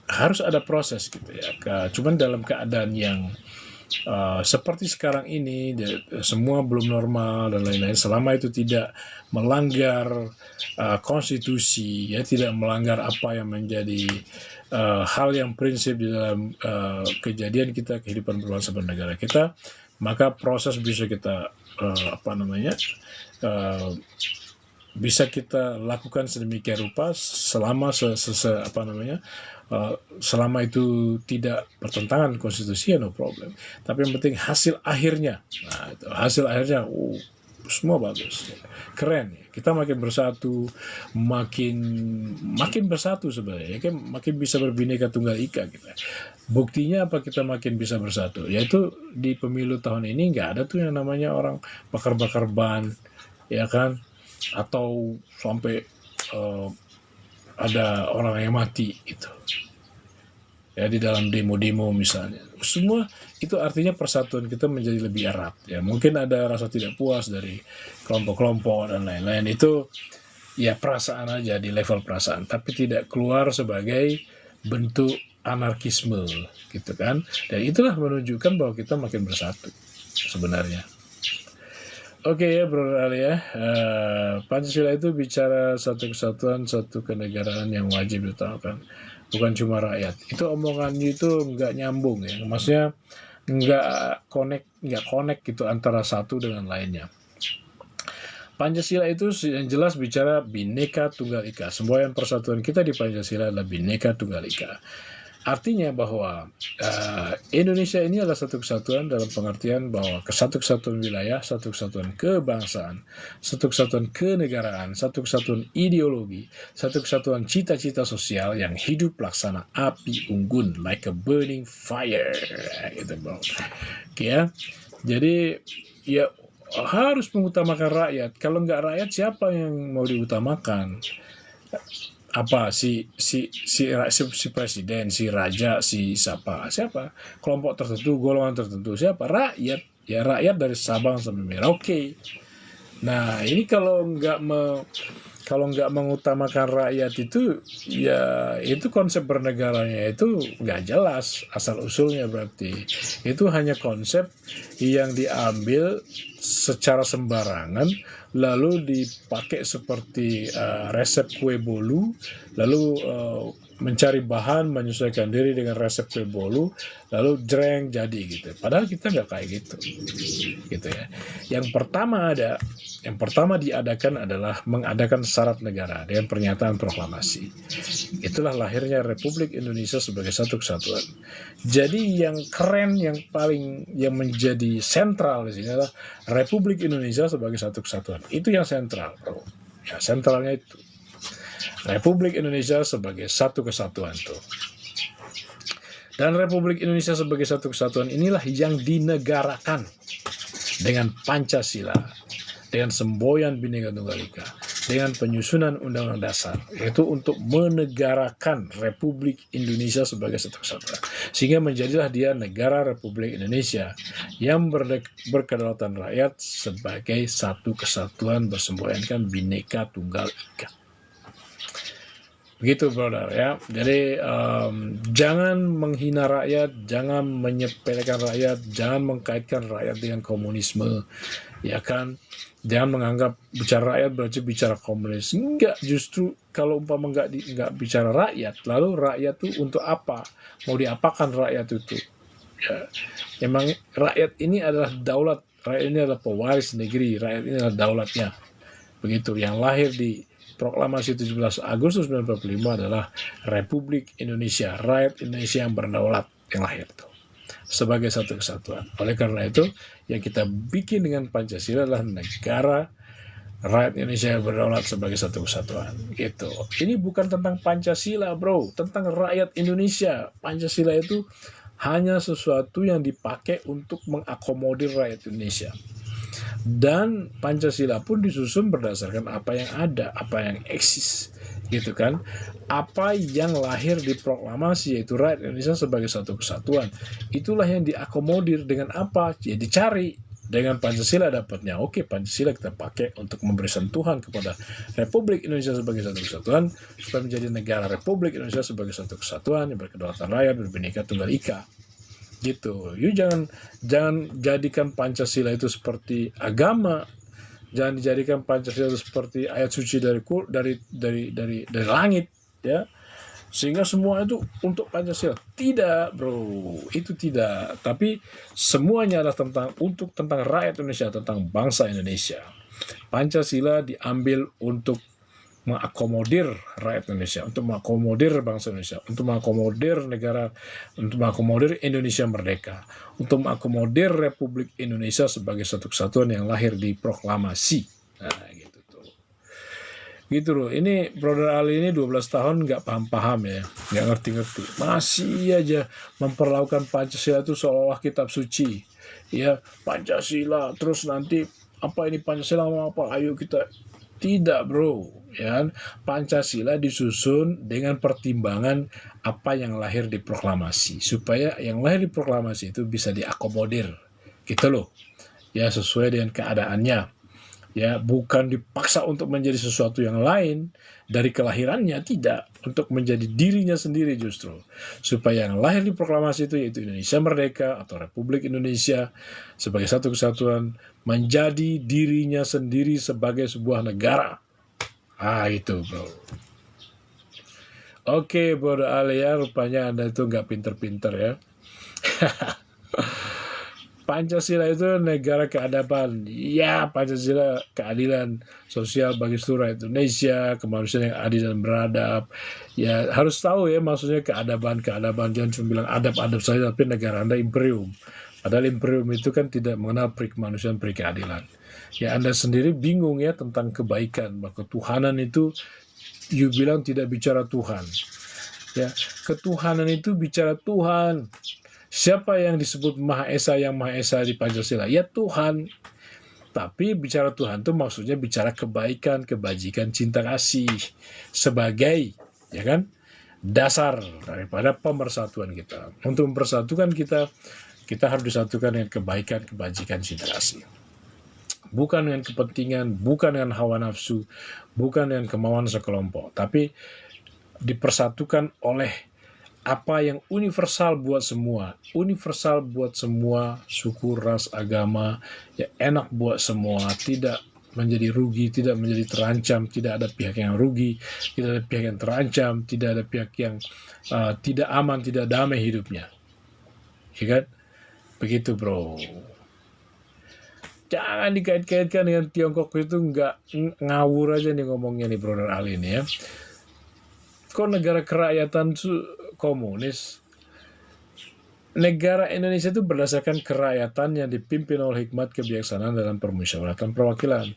harus ada proses gitu ya. Cuman dalam keadaan yang seperti sekarang ini, semua belum normal dan lain-lain, selama itu tidak melanggar konstitusi ya, tidak melanggar apa yang menjadi hal yang prinsip di dalam kejadian kita, kehidupan berbangsa bernegara kita, maka proses bisa kita bisa kita lakukan sedemikian rupa selama selama itu tidak bertentangan konstitusi, ya no problem. Tapi yang penting hasil akhirnya, hasil akhirnya semua bagus, keren. Kita makin bersatu, makin bersatu sebenarnya, kan makin bisa berbineka tunggal ika kita. Buktinya apa kita makin bisa bersatu? Yaitu di pemilu tahun ini nggak ada tuh yang namanya orang bakar-bakar ban, ya kan? Atau sampai ada orang yang mati itu ya di dalam demo-demo misalnya. Semua itu artinya persatuan kita menjadi lebih erat ya. Mungkin ada rasa tidak puas dari kelompok-kelompok dan lain-lain, itu ya perasaan aja, di level perasaan, tapi tidak keluar sebagai bentuk anarkisme gitu kan. Dan itulah menunjukkan bahwa kita makin bersatu sebenarnya. Oke ya Bro Ali ya, Pancasila itu bicara satu kesatuan, satu kenegaraan yang wajib diutamakan, bukan cuma rakyat. Itu omongannya itu nggak nyambung ya, maksudnya nggak connect gitu antara satu dengan lainnya. Pancasila itu yang jelas bicara Bhinneka Tunggal Ika. Semboyan persatuan kita di Pancasila adalah Bhinneka Tunggal Ika. Artinya bahwa Indonesia ini adalah satu kesatuan dalam pengertian bahwa satu kesatuan wilayah, satu kesatuan kebangsaan, satu kesatuan kenegaraan, satu kesatuan ideologi, satu kesatuan cita-cita sosial yang hidup laksana api unggun, like a burning fire, gitu bro. Ya, jadi ya harus mengutamakan rakyat. Kalau nggak rakyat, siapa yang mau diutamakan? Apa si presiden, si raja, si siapa kelompok tertentu, golongan tertentu, siapa? Rakyat ya, rakyat dari Sabang sampai Merauke. Nah ini kalau nggak mengutamakan rakyat itu ya, itu konsep bernegaranya itu nggak jelas asal usulnya. Berarti itu hanya konsep yang diambil secara sembarangan, lalu dipakai seperti resep kue bolu, lalu mencari bahan, menyesuaikan diri dengan resep kue bolu, lalu jreng jadi gitu. Padahal kita nggak kayak gitu ya. Yang pertama diadakan adalah mengadakan syarat negara dengan pernyataan proklamasi. Itulah lahirnya Republik Indonesia sebagai satu kesatuan. Jadi yang keren, yang menjadi sentral di sini adalah Republik Indonesia sebagai satu kesatuan. Itu yang sentral, bro. Ya, sentralnya itu. Republik Indonesia sebagai satu kesatuan tuh. Dan Republik Indonesia sebagai satu kesatuan inilah yang dinegarakan dengan Pancasila, dengan semboyan Bhinneka Tunggal Ika, dengan penyusunan Undang-Undang Dasar, yaitu untuk menegarakan Republik Indonesia sebagai satu kesatuan. Sehingga menjadilah dia negara Republik Indonesia yang berkedaulatan rakyat sebagai satu kesatuan bersemboyankan Bhinneka Tunggal Ika. Begitu, brother ya. Jadi jangan menghina rakyat, jangan menyepelekan rakyat, jangan mengkaitkan rakyat dengan komunisme, ya kan? Jangan menganggap bicara rakyat berarti bicara komunis. Enggak, justru kalau umpama enggak bicara rakyat, lalu rakyat itu untuk apa? Mau diapakan rakyat itu? Ya, emang rakyat ini adalah daulat, rakyat ini adalah pewaris negeri, rakyat ini adalah daulatnya. Begitu, yang lahir di Proklamasi 17 Agustus 1945 adalah Republik Indonesia, rakyat Indonesia yang berdaulat yang lahir itu sebagai satu kesatuan. Oleh karena itu, yang kita bikin dengan Pancasila adalah negara rakyat Indonesia yang berdaulat sebagai satu kesatuan. Gitu. Ini bukan tentang Pancasila, bro, tentang rakyat Indonesia. Pancasila itu hanya sesuatu yang dipakai untuk mengakomodir rakyat Indonesia. Dan Pancasila pun disusun berdasarkan apa yang ada, apa yang eksis, gitu kan. Apa yang lahir di proklamasi, yaitu rakyat Indonesia sebagai satu kesatuan, itulah yang diakomodir dengan apa? Ya dicari. Dengan Pancasila dapatnya, oke, Pancasila kita pakai untuk memberi sentuhan kepada Republik Indonesia sebagai satu kesatuan, supaya menjadi negara Republik Indonesia sebagai satu kesatuan yang berkedaulatan rakyat, berbhinneka tunggal ika. Gitu. You jangan jadikan Pancasila itu seperti agama, jangan dijadikan Pancasila itu seperti ayat suci dari langit, ya, sehingga semua itu untuk Pancasila. Tidak, bro, itu tidak. Tapi semuanya adalah tentang rakyat Indonesia, tentang bangsa Indonesia. Pancasila diambil untuk mengakomodir rakyat Indonesia, untuk mengakomodir bangsa Indonesia, untuk mengakomodir negara, untuk mengakomodir Indonesia merdeka, untuk mengakomodir Republik Indonesia sebagai satu kesatuan yang lahir di proklamasi. Nah, gitu tuh. Gitu loh. Ini Brother Ali ini 12 tahun nggak paham-paham ya, nggak ngerti-ngerti. Masih aja memperlakukan Pancasila itu seolah kitab suci. Ya, Pancasila, terus nanti apa ini Pancasila mau apa? Ayo kita. Tidak, bro. Ya, Pancasila disusun dengan pertimbangan apa yang lahir di proklamasi, supaya yang lahir di proklamasi itu bisa diakomodir, gitu loh. Ya, sesuai dengan keadaannya. Ya, bukan dipaksa untuk menjadi sesuatu yang lain dari kelahirannya, tidak, untuk menjadi dirinya sendiri justru, supaya yang lahir di proklamasi itu yaitu Indonesia merdeka atau Republik Indonesia sebagai satu kesatuan menjadi dirinya sendiri sebagai sebuah negara. Itu, bro. Oke, Bro Ali ya, rupanya Anda itu nggak pinter-pinter ya. Pancasila itu negara keadaban. Ya, Pancasila keadilan sosial bagi seluruh rakyat Indonesia, kemanusiaan yang adil dan beradab. Ya, harus tahu ya maksudnya keadaban. Jangan cuma bilang adab-adab saja, tapi negara Anda imperium. Padahal imperium itu kan tidak mengenal peri kemanusiaan, peri keadilan. Ya, Anda sendiri bingung ya tentang kebaikan. Bahwa ketuhanan itu, you bilang tidak bicara Tuhan. Ya, ketuhanan itu bicara Tuhan. Siapa yang disebut Maha Esa, yang Maha Esa di Pancasila? Ya Tuhan. Tapi bicara Tuhan itu maksudnya bicara kebaikan, kebajikan, cinta kasih sebagai, ya kan, dasar daripada pemersatuan kita. Untuk mempersatukan kita harus disatukan dengan kebaikan, kebajikan, cinta kasih. Bukan dengan kepentingan, bukan dengan hawa nafsu, bukan dengan kemauan sekelompok, tapi dipersatukan oleh apa yang universal buat semua suku, ras, agama, ya enak buat semua, tidak menjadi rugi, tidak menjadi terancam, tidak ada pihak yang rugi, tidak ada pihak yang terancam, tidak ada pihak yang tidak aman, tidak damai hidupnya. Ya kan? Begitu bro. Jangan dikait-kaitkan dengan Tiongkok, itu nggak ngawur aja nih ngomongnya nih brother Ali ini ya. Kok negara kerakyatan komunis? Negara Indonesia itu berdasarkan kerakyatan yang dipimpin oleh hikmat kebijaksanaan dalam permusyawaratan perwakilan.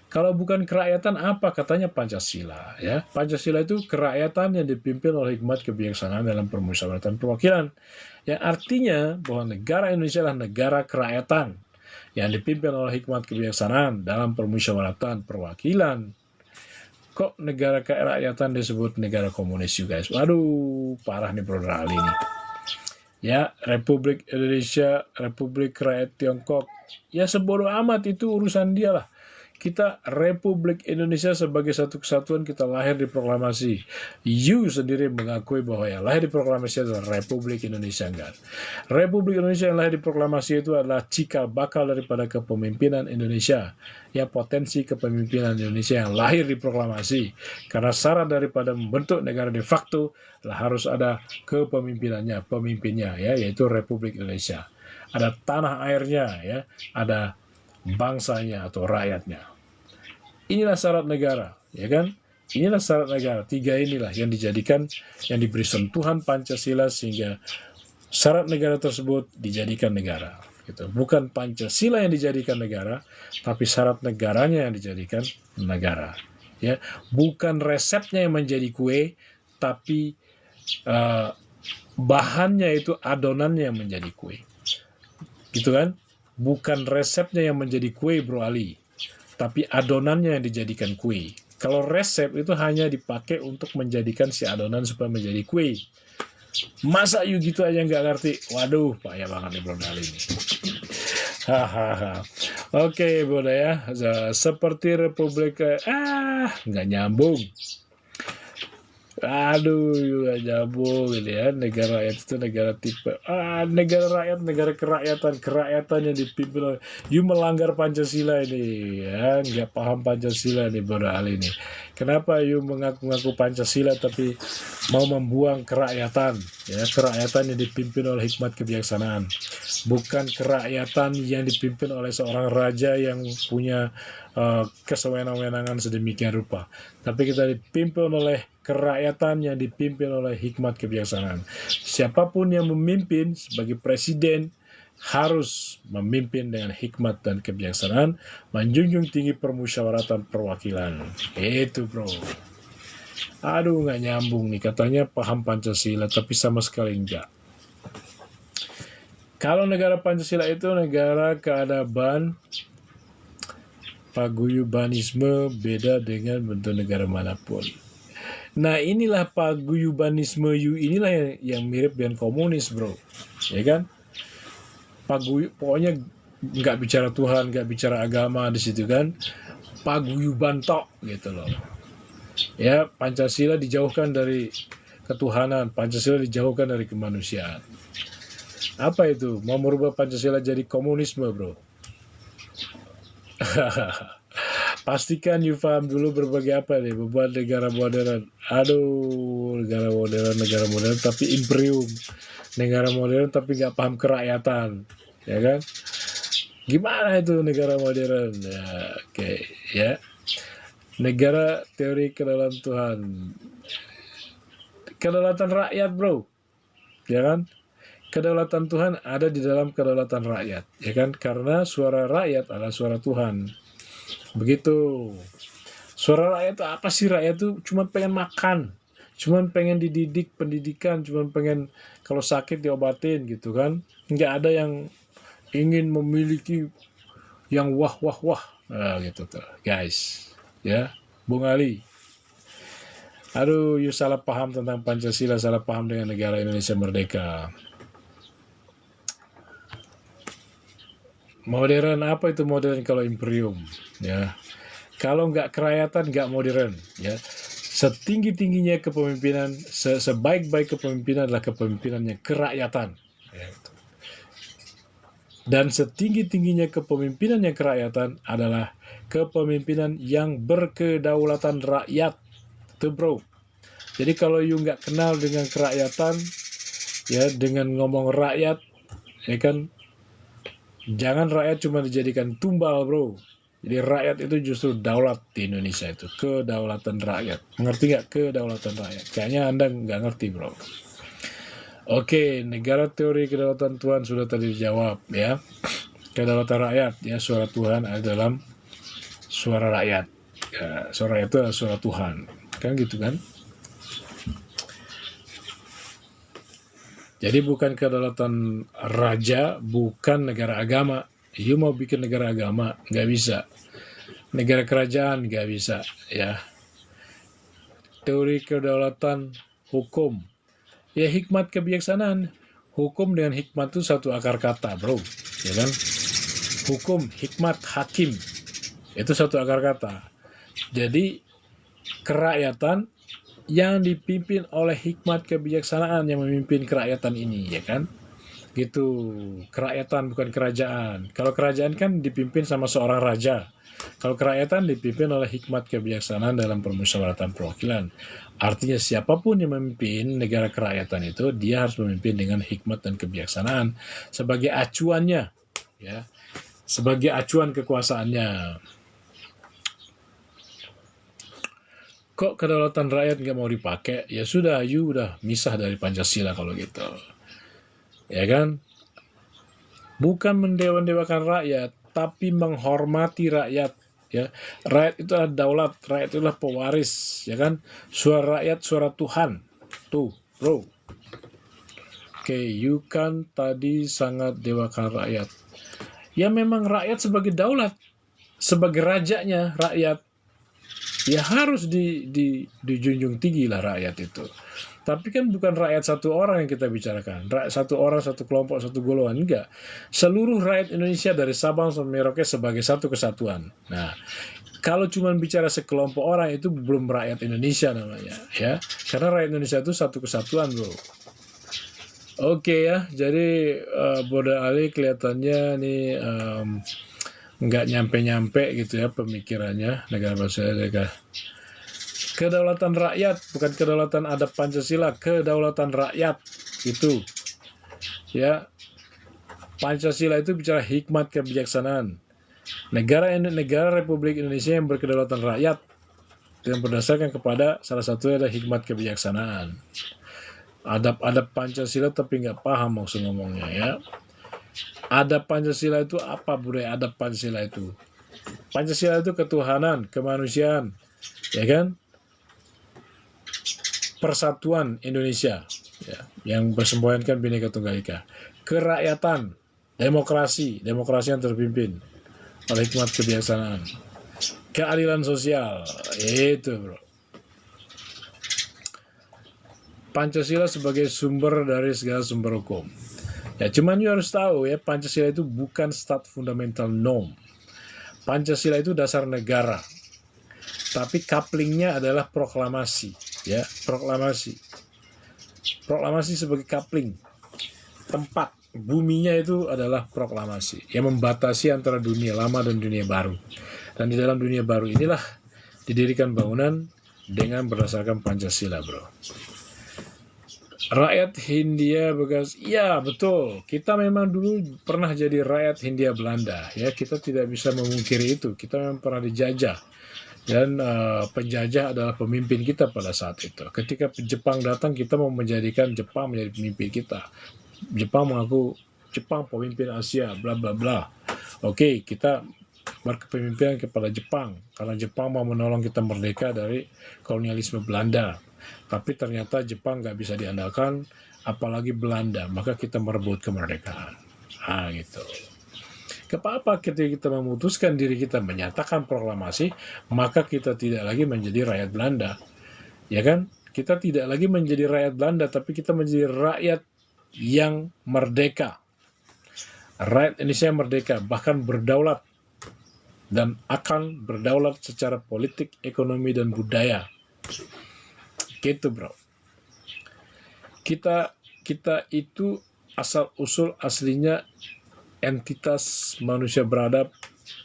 Kalau bukan kerakyatan apa katanya Pancasila ya. Pancasila itu kerakyatan yang dipimpin oleh hikmat kebijaksanaan dalam permusyawaratan perwakilan. Yang artinya bahwa negara Indonesia adalah negara kerakyatan yang dipimpin oleh hikmat kebijaksanaan dalam permusyawaratan perwakilan. Kok negara kerakyatan disebut negara komunis juga guys? Waduh, parah nih brother Ali nih. Ya, Republik Indonesia, Republik Rakyat Tiongkok, ya sebodoh amat, itu urusan dia lah. Kita Republik Indonesia sebagai satu kesatuan, kita lahir di proklamasi. You sendiri mengakui bahwa yang lahir di proklamasi adalah Republik Indonesia, enggak? Republik Indonesia yang lahir di proklamasi itu adalah cikal bakal daripada kepemimpinan Indonesia. Ya, potensi kepemimpinan Indonesia yang lahir di proklamasi. Karena syarat daripada membentuk negara de facto harus ada kepemimpinannya, pemimpinnya ya, yaitu Republik Indonesia. Ada tanah airnya ya, ada bangsanya atau rakyatnya. Inilah syarat negara, ya kan? Inilah syarat negara. Tiga inilah yang dijadikan, yang diberi sentuhan Pancasila sehingga syarat negara tersebut dijadikan negara. Gitu. Bukan Pancasila yang dijadikan negara, tapi syarat negaranya yang dijadikan negara. Ya, bukan resepnya yang menjadi kue, tapi bahannya itu adonannya yang menjadi kue. Gitu kan? Bukan resepnya yang menjadi kue bro Ali, tapi adonannya yang dijadikan kue. Kalau resep itu hanya dipakai untuk menjadikan si adonan supaya menjadi kue. Masa you gitu aja nggak ngerti? Waduh, payah banget nih bro Ali ini. Hahaha. Oke bro ya, seperti Republik nggak nyambung. Aduh, juga nyambung gitu ya. Negara rakyat itu negara tipe negara rakyat, negara kerakyatan yang dipimpin oleh you melanggar Pancasila ini ya, nggak paham Pancasila nih Bro Ali ini. Kenapa you mengaku-ngaku Pancasila tapi mau membuang kerakyatan ya, kerakyatan yang dipimpin oleh hikmat kebijaksanaan, bukan kerakyatan yang dipimpin oleh seorang raja yang punya kesewenang-wenangan sedemikian rupa, tapi kita dipimpin oleh kerakyatan yang dipimpin oleh hikmat kebijaksanaan. Siapapun yang memimpin sebagai presiden harus memimpin dengan hikmat dan kebijaksanaan, menjunjung tinggi permusyawaratan perwakilan. Itu bro. Aduh, nggak nyambung nih, katanya paham Pancasila tapi sama sekali enggak. Kalau negara Pancasila itu negara keadaban, paguyubanisme, beda dengan bentuk negara manapun. Nah inilah paguyubanisme inilah yang mirip dengan komunis bro, ya kan? Pokoknya nggak bicara Tuhan, nggak bicara agama di situ kan, paguyuban tok gitu loh. Ya, Pancasila dijauhkan dari ketuhanan, Pancasila dijauhkan dari kemanusiaan. Apa itu? Mau merubah Pancasila jadi komunisme bro? Pastikan you paham dulu berbagai apa nih, beban negara modern. Aduh, negara modern tapi imperium. Negara modern tapi nggak paham kerakyatan, ya kan? Gimana itu negara modern? Ya, oke, ya. Negara teori kedaulatan Tuhan. Kedaulatan rakyat, bro. Ya kan? Kedaulatan Tuhan ada di dalam kedaulatan rakyat, ya kan? Karena suara rakyat adalah suara Tuhan. Begitu. Suara rakyat itu apa sih? Rakyat itu cuma pengen makan, cuma pengen dididik, pendidikan, cuma pengen kalau sakit diobatin gitu kan. Nggak ada yang ingin memiliki yang wah. Nah, gitu tuh guys. Ya, Bung Ali. Aduh, you salah paham tentang Pancasila, salah paham dengan negara Indonesia merdeka. Modern apa itu modern kalau imperium? Ya, kalau nggak kerakyatan nggak modern. Ya, setinggi-tingginya kepemimpinan, sebaik-baik kepemimpinan adalah kepemimpinannya kerakyatan. Ya, Dan setinggi-tingginya kepemimpinan yang kerakyatan adalah kepemimpinan yang berkedaulatan rakyat. Tuh bro. Jadi kalau you nggak kenal dengan kerakyatan, ya dengan ngomong rakyat, ya kan, jangan rakyat cuma dijadikan tumbal bro. Jadi rakyat itu justru daulat di Indonesia itu. Kedaulatan rakyat. Mengerti nggak kedaulatan rakyat? Kayaknya Anda nggak ngerti bro. Oke, negara teori kedaulatan Tuhan sudah tadi dijawab ya. Kedaulatan rakyat ya, suara Tuhan ada dalam suara rakyat. Ya, suara rakyat itu adalah suara Tuhan. Kan gitu kan? Jadi bukan kedaulatan raja, bukan negara agama. You mau bikin negara agama, nggak bisa. Negara kerajaan, nggak bisa. Ya. Teori kedaulatan hukum. Ya hikmat kebijaksanaan. Hukum dengan hikmat itu satu akar kata, bro. Ya kan? Hukum, hikmat, hakim. Itu satu akar kata. Jadi kerakyatan yang dipimpin oleh hikmat kebijaksanaan yang memimpin kerakyatan ini, ya kan? Gitu. Kerakyatan bukan kerajaan. Kalau kerajaan kan dipimpin sama seorang raja. Kalau kerakyatan dipimpin oleh hikmat kebijaksanaan dalam permusyawaratan perwakilan. Artinya siapapun yang memimpin negara kerakyatan itu, dia harus memimpin dengan hikmat dan kebijaksanaan sebagai acuannya, ya, sebagai acuan kekuasaannya. Kok kedaulatan rakyat nggak mau dipakai? Ya sudah, you udah misah dari Pancasila kalau gitu. Ya kan? Bukan mendewa-dewakan rakyat, tapi menghormati rakyat. Ya, rakyat itu adalah daulat, rakyat itu adalah pewaris, ya kan? Suara rakyat, suara Tuhan. Tuh, bro. Oke, you kan tadi sangat dewakan rakyat. Ya memang rakyat sebagai daulat, sebagai rajanya rakyat. Ya harus dijunjung tinggi lah rakyat itu. Tapi kan bukan rakyat satu orang yang kita bicarakan. Rakyat satu orang, satu kelompok, satu golongan. Enggak. Seluruh rakyat Indonesia dari Sabang sampai Merauke sebagai satu kesatuan. Nah, kalau cuma bicara sekelompok orang itu belum rakyat Indonesia namanya. Ya, karena rakyat Indonesia itu satu kesatuan bro. Oke ya, jadi Boda Ali kelihatannya nih nggak nyampe-nyampe gitu ya pemikirannya negara bangsa negara. Kedaulatan rakyat, bukan kedaulatan adat Pancasila, kedaulatan rakyat itu. Ya, Pancasila itu bicara hikmat kebijaksanaan. Negara Republik Indonesia yang berkedaulatan rakyat yang berdasarkan kepada salah satunya ada hikmat kebijaksanaan. Adab-adab Pancasila tapi nggak paham maksud ngomongnya ya. Adab Pancasila itu apa budaya adab Pancasila itu? Pancasila itu ketuhanan, kemanusiaan, ya kan? Persatuan Indonesia ya, yang bersemboyankan Bhinneka Tunggal Ika. Kerakyatan, demokrasi yang terpimpin oleh hikmat kebijaksanaan. Keadilan sosial, itu bro. Pancasila sebagai sumber dari segala sumber hukum. Ya cuman you harus tahu ya, Pancasila itu bukan stat fundamental norm. Pancasila itu dasar negara. Tapi couplingnya adalah proklamasi. Ya, proklamasi sebagai coupling tempat buminya itu adalah proklamasi yang membatasi antara dunia lama dan dunia baru, dan di dalam dunia baru inilah didirikan bangunan dengan berdasarkan Pancasila bro. Rakyat Hindia bekas, ya betul, kita memang dulu pernah jadi rakyat Hindia Belanda ya, kita tidak bisa memungkiri itu, kita memang pernah dijajah. Dan penjajah adalah pemimpin kita pada saat itu. Ketika Jepang datang, kita mau menjadikan Jepang menjadi pemimpin kita. Jepang mengaku Jepang pemimpin Asia, bla bla bla. Oke, kita berkepemimpinan kepada Jepang karena Jepang mau menolong kita merdeka dari kolonialisme Belanda. Tapi ternyata Jepang nggak bisa diandalkan, apalagi Belanda. Maka kita merebut kemerdekaan. Gitu. Apa ketika kita memutuskan diri kita menyatakan proklamasi, maka kita tidak lagi menjadi rakyat Belanda. Ya kan? Kita tidak lagi menjadi rakyat Belanda, tapi kita menjadi rakyat yang merdeka. Rakyat Indonesia yang merdeka, bahkan berdaulat. Dan akan berdaulat secara politik, ekonomi, dan budaya. Gitu bro. Kita itu asal-usul aslinya entitas manusia beradab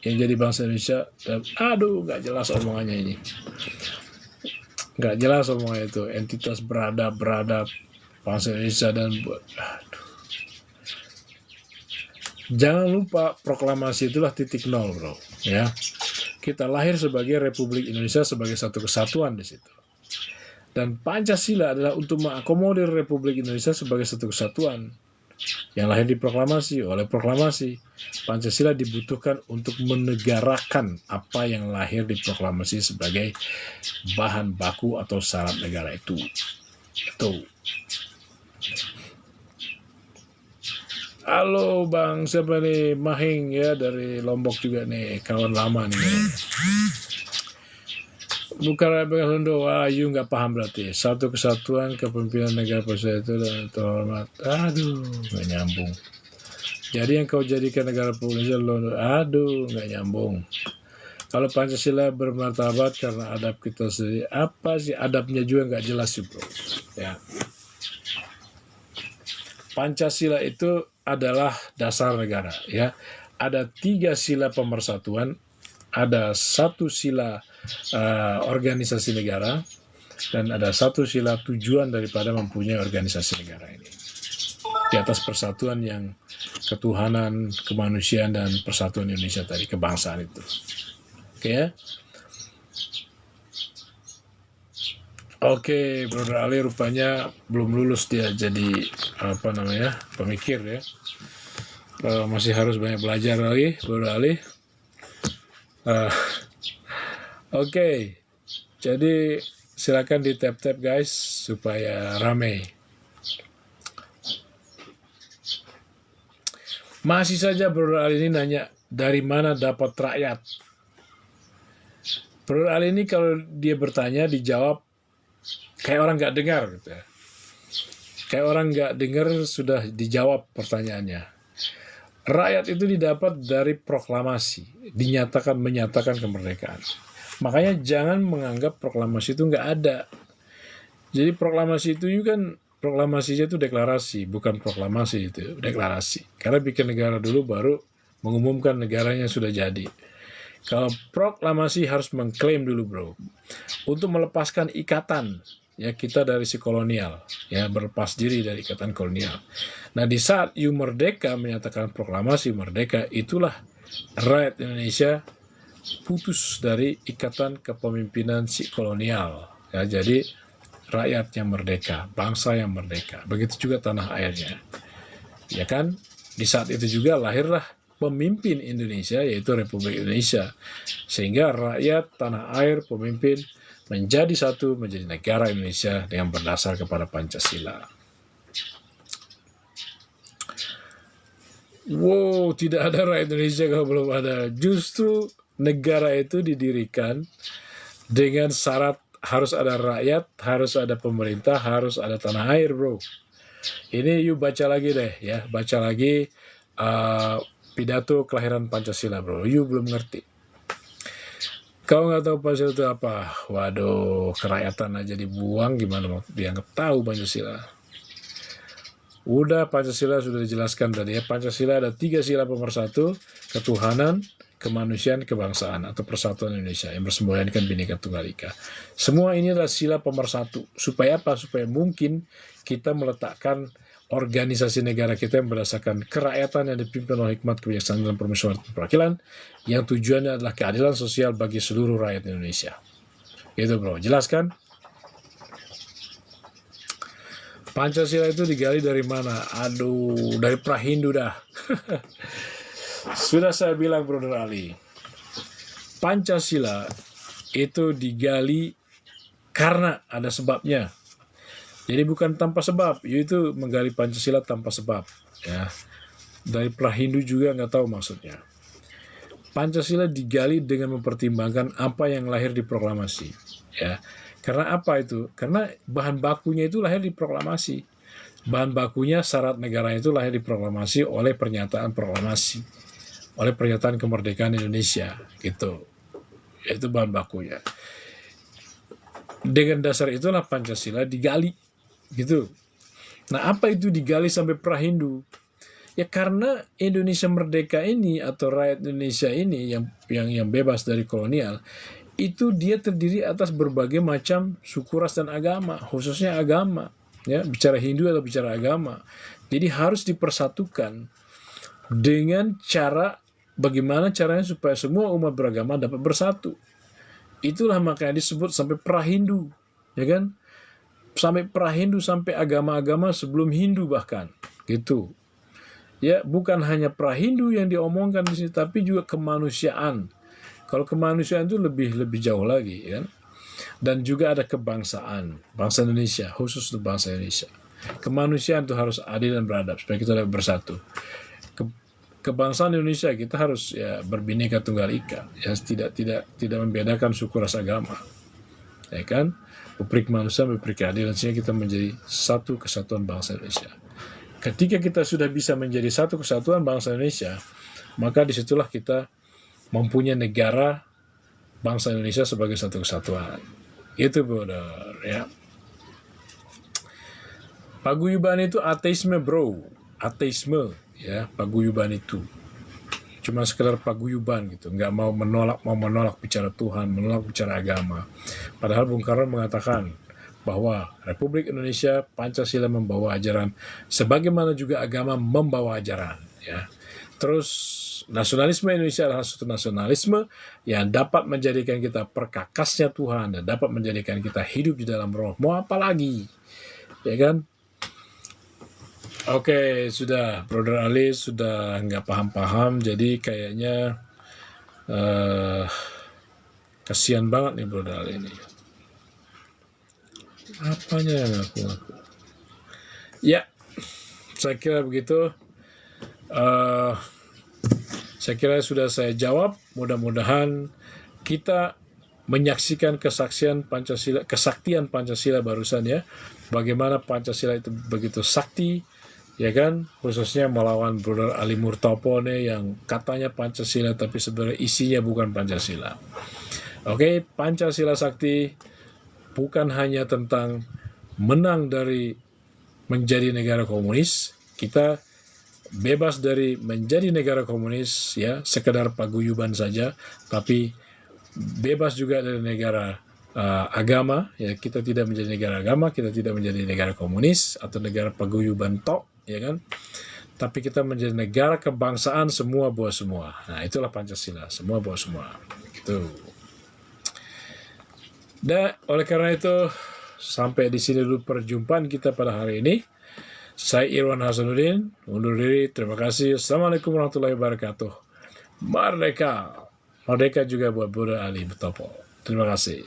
yang jadi bangsa Indonesia. Dan aduh, nggak jelas omongannya ini, nggak jelas omongannya itu, entitas beradab bangsa Indonesia. Dan jangan lupa proklamasi itulah titik nol, bro. Ya, kita lahir sebagai Republik Indonesia sebagai satu kesatuan di situ. Dan Pancasila adalah untuk mengakomodir Republik Indonesia sebagai satu kesatuan yang lahir di proklamasi. Oleh proklamasi, Pancasila dibutuhkan untuk menegarakan apa yang lahir di proklamasi sebagai bahan baku atau syarat negara itu. Halo Bang, siapa nih? Mahing ya, dari Lombok juga nih, kawan lama nih. Bukan Republik Indo, you nggak paham berarti. Satu kesatuan kepemimpinan negara Pancasila itu dan terhormat. Aduh, nggak nyambung. Jadi yang kau jadikan negara Republik Indonesia, aduh, nggak nyambung. Kalau Pancasila bermartabat karena adab kita sendiri, apa sih adabnya juga nggak jelas sih, bro. Ya. Pancasila itu adalah dasar negara, ya. Ada 3 sila pemersatuan, ada 1 sila organisasi negara, dan ada 1 sila tujuan daripada mempunyai organisasi negara ini. Di atas persatuan yang ketuhanan, kemanusiaan, dan persatuan Indonesia tadi, kebangsaan itu. Oke ya? Oke, Brother Ali rupanya belum lulus dia jadi pemikir ya. Masih harus banyak belajar lagi, Brother Ali. Oke, jadi silakan di tap guys supaya rame. Masih saja Brother Ali ini nanya dari mana dapat rakyat. Brother Ali ini kalau dia bertanya dijawab kayak orang nggak dengar gitu ya. Kayak orang nggak dengar sudah dijawab pertanyaannya. Rakyat itu didapat dari proklamasi, menyatakan kemerdekaan. Makanya jangan menganggap proklamasi itu nggak ada. Jadi proklamasi itu kan proklamasinya itu deklarasi, bukan proklamasi itu, deklarasi. Karena bikin negara dulu baru mengumumkan negaranya sudah jadi. Kalau proklamasi harus mengklaim dulu, bro, untuk melepaskan ikatan ya kita dari si kolonial, ya berlepas diri dari ikatan kolonial. Nah, di saat you merdeka menyatakan proklamasi merdeka, itulah rakyat Indonesia putus dari ikatan kepemimpinan si kolonial. Ya, jadi rakyat yang merdeka, bangsa yang merdeka. Begitu juga tanah airnya. Ya kan? Di saat itu juga lahirlah pemimpin Indonesia, yaitu Republik Indonesia. Sehingga rakyat, tanah air, pemimpin menjadi satu, menjadi negara Indonesia yang berdasar kepada Pancasila. Wow, tidak ada rakyat Indonesia kalau belum ada. Justru negara itu didirikan dengan syarat harus ada rakyat, harus ada pemerintah, harus ada tanah air, bro. Ini you baca lagi deh ya, baca lagi pidato kelahiran Pancasila, bro. You belum ngerti. Kau nggak tahu Pancasila itu apa? Waduh, kerakyatan aja dibuang, gimana mau dianggap tahu Pancasila? Udah, Pancasila sudah dijelaskan tadi ya. Pancasila ada 3 sila pemersatu, ketuhanan, kemanusiaan, kebangsaan, atau persatuan Indonesia yang bersemboyankan Bhinneka Tunggal Ika. Semua ini adalah sila pemersatu. Supaya apa? Supaya mungkin kita meletakkan organisasi negara kita yang berdasarkan kerakyatan yang dipimpin oleh hikmat, kebijaksanaan, dan permusyawaratan perwakilan, yang tujuannya adalah keadilan sosial bagi seluruh rakyat Indonesia. Gitu, bro. Jelaskan? Pancasila itu digali dari mana? Aduh, dari Prahindu dah. Sudah saya bilang, Brother Ali, Pancasila itu digali karena ada sebabnya. Jadi bukan tanpa sebab, yaitu menggali Pancasila tanpa sebab. Ya, dari Prahindu juga nggak tahu maksudnya. Pancasila digali dengan mempertimbangkan apa yang lahir di proklamasi. Ya, karena apa itu? Karena bahan bakunya itu lahir di proklamasi. Bahan bakunya syarat negara itu lahir di proklamasi oleh pernyataan proklamasi, oleh pernyataan kemerdekaan Indonesia, gitu. Itu bahan bakunya. Dengan dasar itulah Pancasila digali, gitu. Nah, apa itu digali sampai Prahindu? Ya karena Indonesia merdeka ini atau rakyat Indonesia ini yang bebas dari kolonial, itu dia terdiri atas berbagai macam suku, ras, dan agama, khususnya agama. Ya, bicara Hindu atau bicara agama. Jadi harus dipersatukan dengan cara bagaimana caranya supaya semua umat beragama dapat bersatu. Itulah makanya disebut sampai pra-Hindu, ya kan? Sampai pra-Hindu, sampai agama-agama sebelum Hindu bahkan, gitu. Ya, bukan hanya pra-Hindu yang diomongkan di sini, tapi juga kemanusiaan. Kalau kemanusiaan itu lebih jauh lagi, kan? Dan juga ada kebangsaan, bangsa Indonesia, khusus untuk bangsa Indonesia. Kemanusiaan itu harus adil dan beradab supaya kita dapat bersatu. Kebangsaan Indonesia kita harus ya berbineka tunggal ika, ya tidak membedakan suku, ras, agama, ya kan? Berperi kemanusiaan, berperi keadilan, sehingga kita menjadi satu kesatuan bangsa Indonesia. Ketika kita sudah bisa menjadi satu kesatuan bangsa Indonesia, maka disitulah kita mempunyai negara bangsa Indonesia sebagai satu kesatuan. Itu benar, ya. Paguyuban itu ateisme, bro. Ateisme, ya, paguyuban itu. Cuma sekedar paguyuban gitu, nggak mau menolak bicara Tuhan, menolak bicara agama. Padahal Bung Karno mengatakan bahwa Republik Indonesia Pancasila membawa ajaran sebagaimana juga agama membawa ajaran, ya. Terus nasionalisme Indonesia adalah suatu nasionalisme yang dapat menjadikan kita perkakasnya Tuhan dan dapat menjadikan kita hidup di dalam roh. Mau apa lagi, ya kan? Oke, sudah Brother Ali sudah nggak paham-paham, jadi kayaknya kasihan banget nih Brother Ali ini. Apanya yang aku? Ya, saya kira begitu. Saya kira sudah saya jawab. Mudah-mudahan kita menyaksikan kesaktian Pancasila barusan, ya. Bagaimana Pancasila itu begitu sakti, ya kan? Khususnya melawan Brother Ali Murtopone yang katanya Pancasila tapi sebenarnya isinya bukan Pancasila. Oke, Pancasila sakti bukan hanya tentang menang dari menjadi negara komunis, kita bebas dari menjadi negara komunis, ya, sekedar paguyuban saja, tapi bebas juga dari negara agama, ya, kita tidak menjadi negara agama, kita tidak menjadi negara komunis atau negara paguyuban tok, ya kan? Tapi kita menjadi negara kebangsaan semua buat semua. Nah, itulah Pancasila, semua buat semua. Gitu. Dan oleh karena itu, sampai di sini dulu perjumpaan kita pada hari ini. Saya Irwan Hasanuddin, undur diri. Terima kasih. Assalamualaikum warahmatullahi wabarakatuh. Merdeka. Merdeka juga buat Brother Ali Murtopone. Terima kasih.